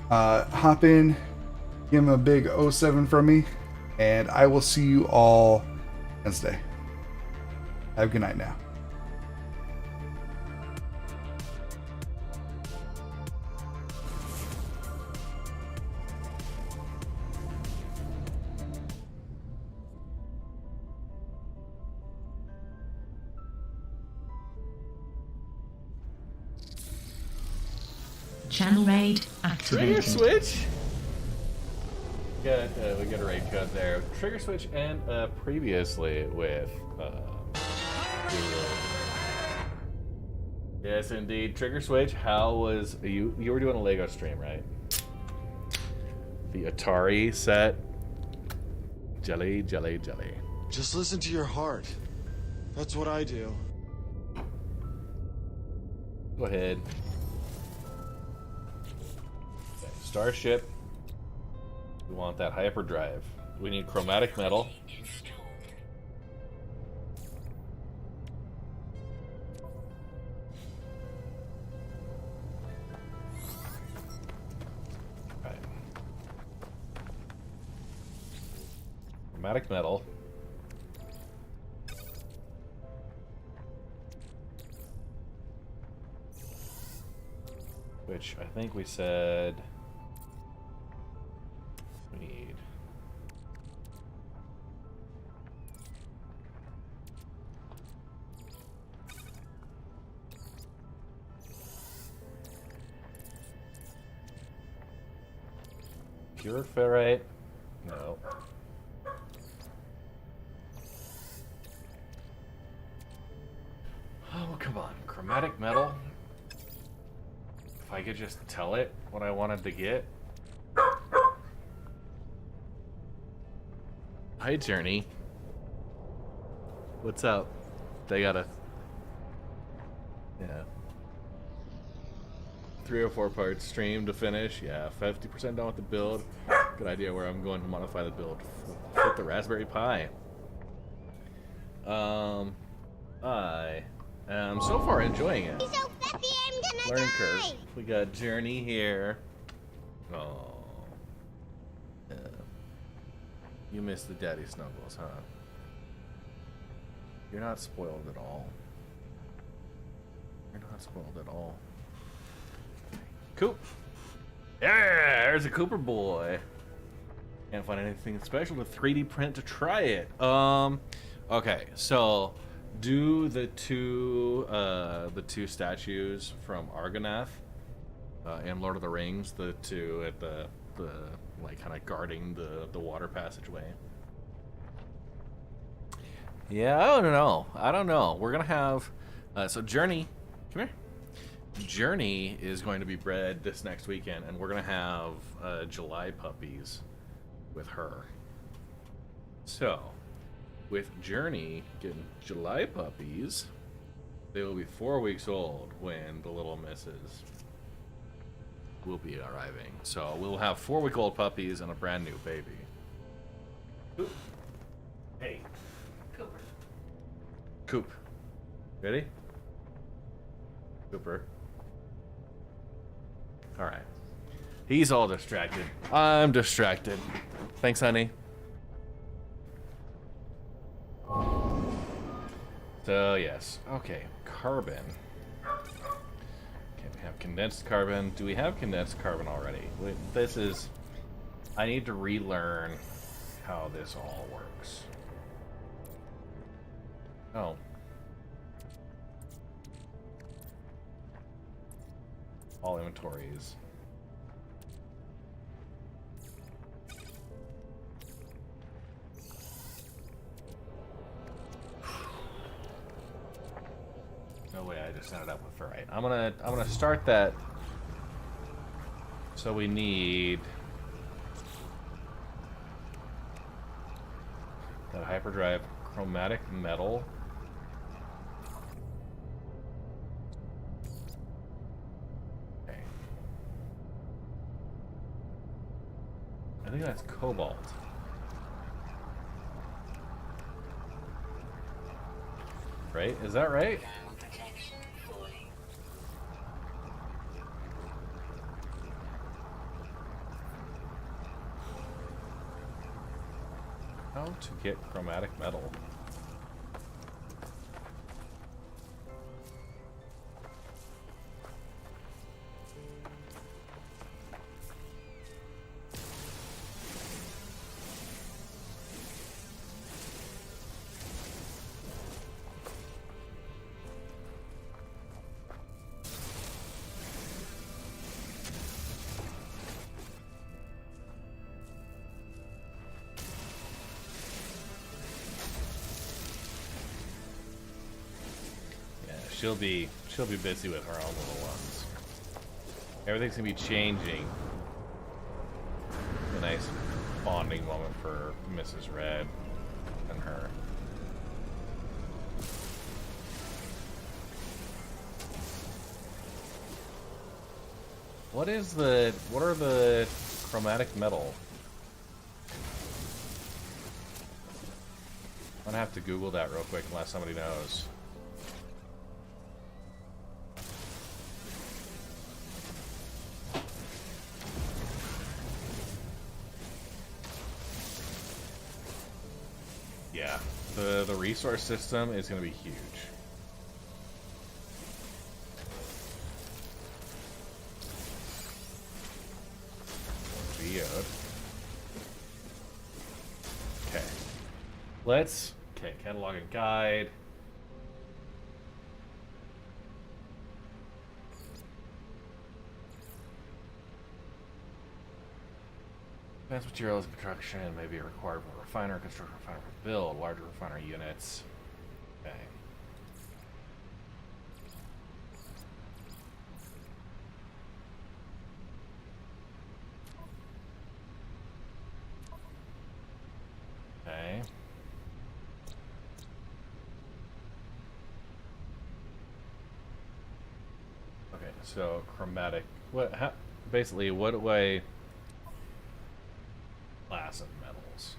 Hop in, give him a big 07 from me, and I will see you all Wednesday. Have a good night now. Channel raid Trigger activated. switch. We got a raid code there. Trigger switch and previously with. Yes, indeed. Trigger switch. How was you? You were doing a Lego stream, right? The Atari set. Jelly, jelly, jelly. Just listen to your heart. That's what I do. Go ahead. Okay, Starship. We want that hyperdrive. We need chromatic metal. Right. Chromatic metal. Which I think we said we need. Pure ferrite? No. Oh, come on. Chromatic metal? If I could just tell it what I wanted to get. Hi, Journey. What's up? They got a... Yeah. 3 or 4 parts stream to finish. Yeah, 50% done with the build. Good idea where I'm going to modify the build. With the Raspberry Pi. I am so far enjoying it. So Peppy, I'm gonna Learning die. curve. We got Journey here. Oh. Yeah. You missed the daddy snuggles, huh? You're not spoiled at all. You're not spoiled at all. Coop. Yeah, there's a Cooper boy. Can't find anything special to 3D print to try it. Okay, so do the two statues from Argonath and Lord of the Rings, the two at the like kind of guarding the water passageway. Yeah, I don't know. We're gonna have so Journey, come here. Journey is going to be bred this next weekend, and we're gonna have July puppies with her. So, with Journey getting July puppies, they will be 4 weeks old when the little misses will be arriving. So we'll have 4-week-old puppies and a brand new baby. Coop. Hey. Cooper. Coop. Ready? Cooper. Alright. He's all distracted. I'm distracted. Thanks, honey. So, yes. Okay. Carbon. Okay, we have condensed carbon. Do we have condensed carbon already? Wait, this is... I need to relearn how this all works. Oh. All inventories. No way, I just ended up with ferrite. I'm gonna start that. So we need that hyperdrive chromatic metal. Okay. I think that's cobalt. Right? Is that right? How to get chromatic metal? She'll be busy with her own little ones. Everything's gonna be changing. A nice bonding moment for Mrs. Red and her. What are the chromatic metal? I'm gonna have to Google that real quick unless somebody knows. Yeah, the resource system is going to be huge. Geode. Okay. Okay, catalog and guide. Advanced materials construction may be required for refiner, construction refiner for build, larger refiner units. Okay. Okay. Okay, so chromatic. What? How, basically, what do I class of metals?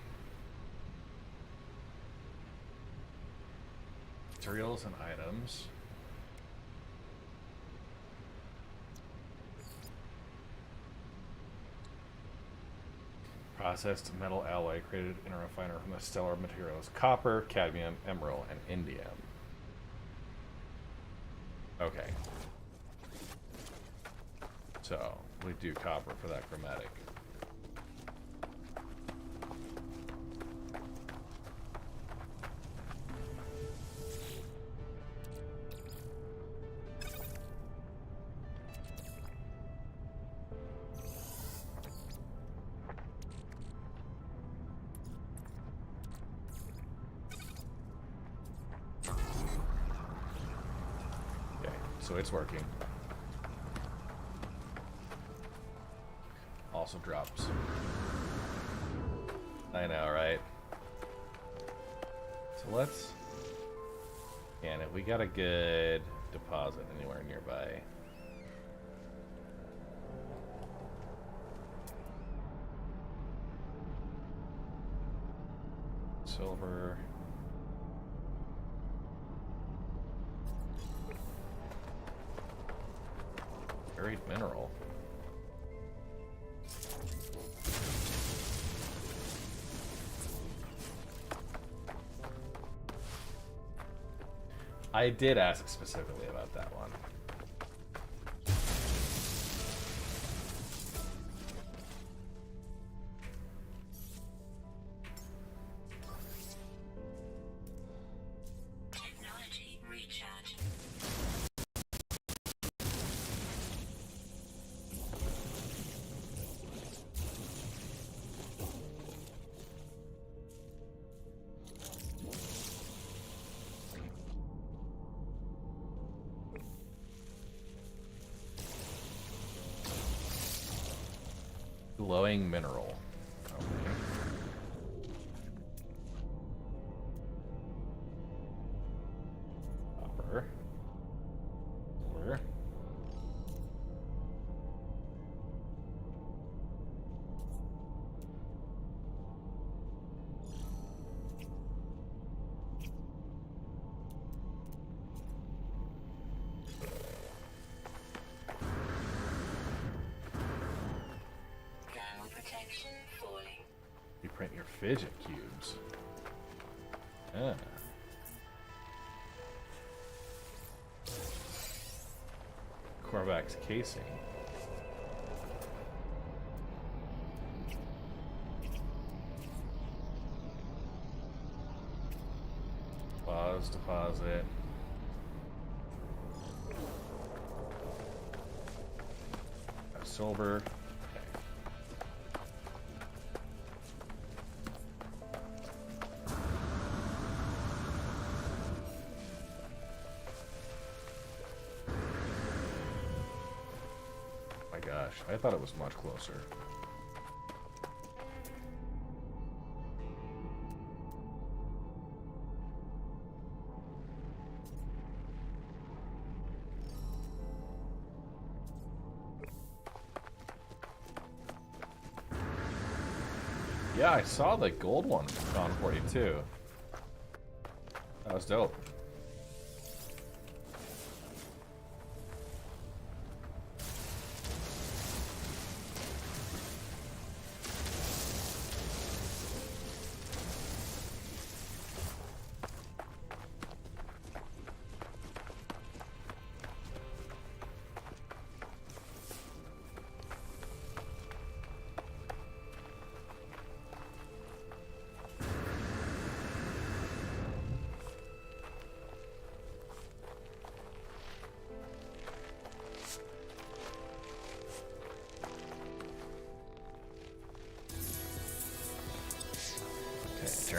Materials and items. Processed metal alloy created in a refiner from the stellar materials copper, cadmium, emerald, and indium. Okay. So, we do copper for that chromatic. Okay, so it's working. Also drops. I know, right? So let's scan it. We got a good deposit anywhere nearby. Silver. Buried mineral. I did ask specifically about that one. Technology recharge. Glowing mineral. Okay. Copper. Silver. Thermal protection falling. You print your fidget cubes. Ah. Korvac's casing. Pause deposit. Silver. My gosh, I thought it was much closer. Yeah, I saw the gold one on 42. That was dope.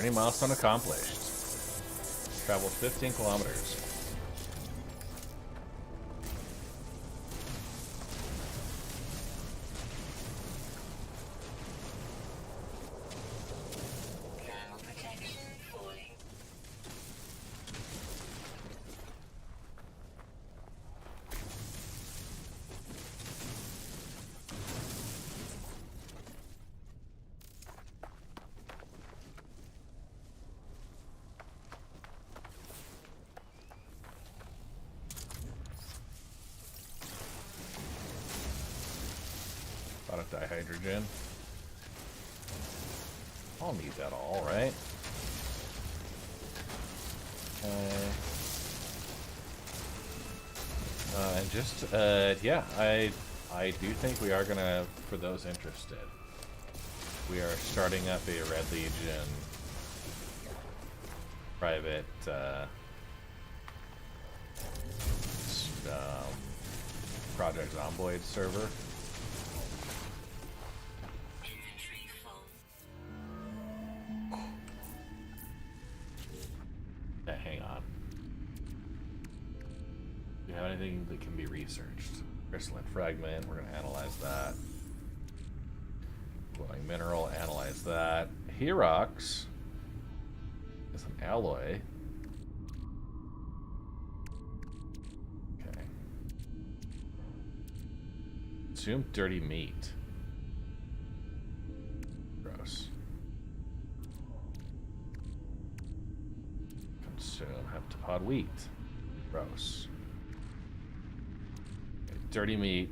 Journey milestone accomplished. Traveled 15 kilometers. Thermal protection falling. Product dihydrogen. I'll need that all, right? Okay. And just, yeah, I do think we are gonna, for those interested, we are starting up a Red Legion private, Project Zomboid server. Inventory full. Yeah, hang on. Do you have anything that can be researched? Crystalline fragment, we're gonna analyze that. Glowing mineral, analyze that. Herox is an alloy. Okay. Consume dirty meat. Gross. Consume heptapod wheat. Gross. Okay, dirty meat.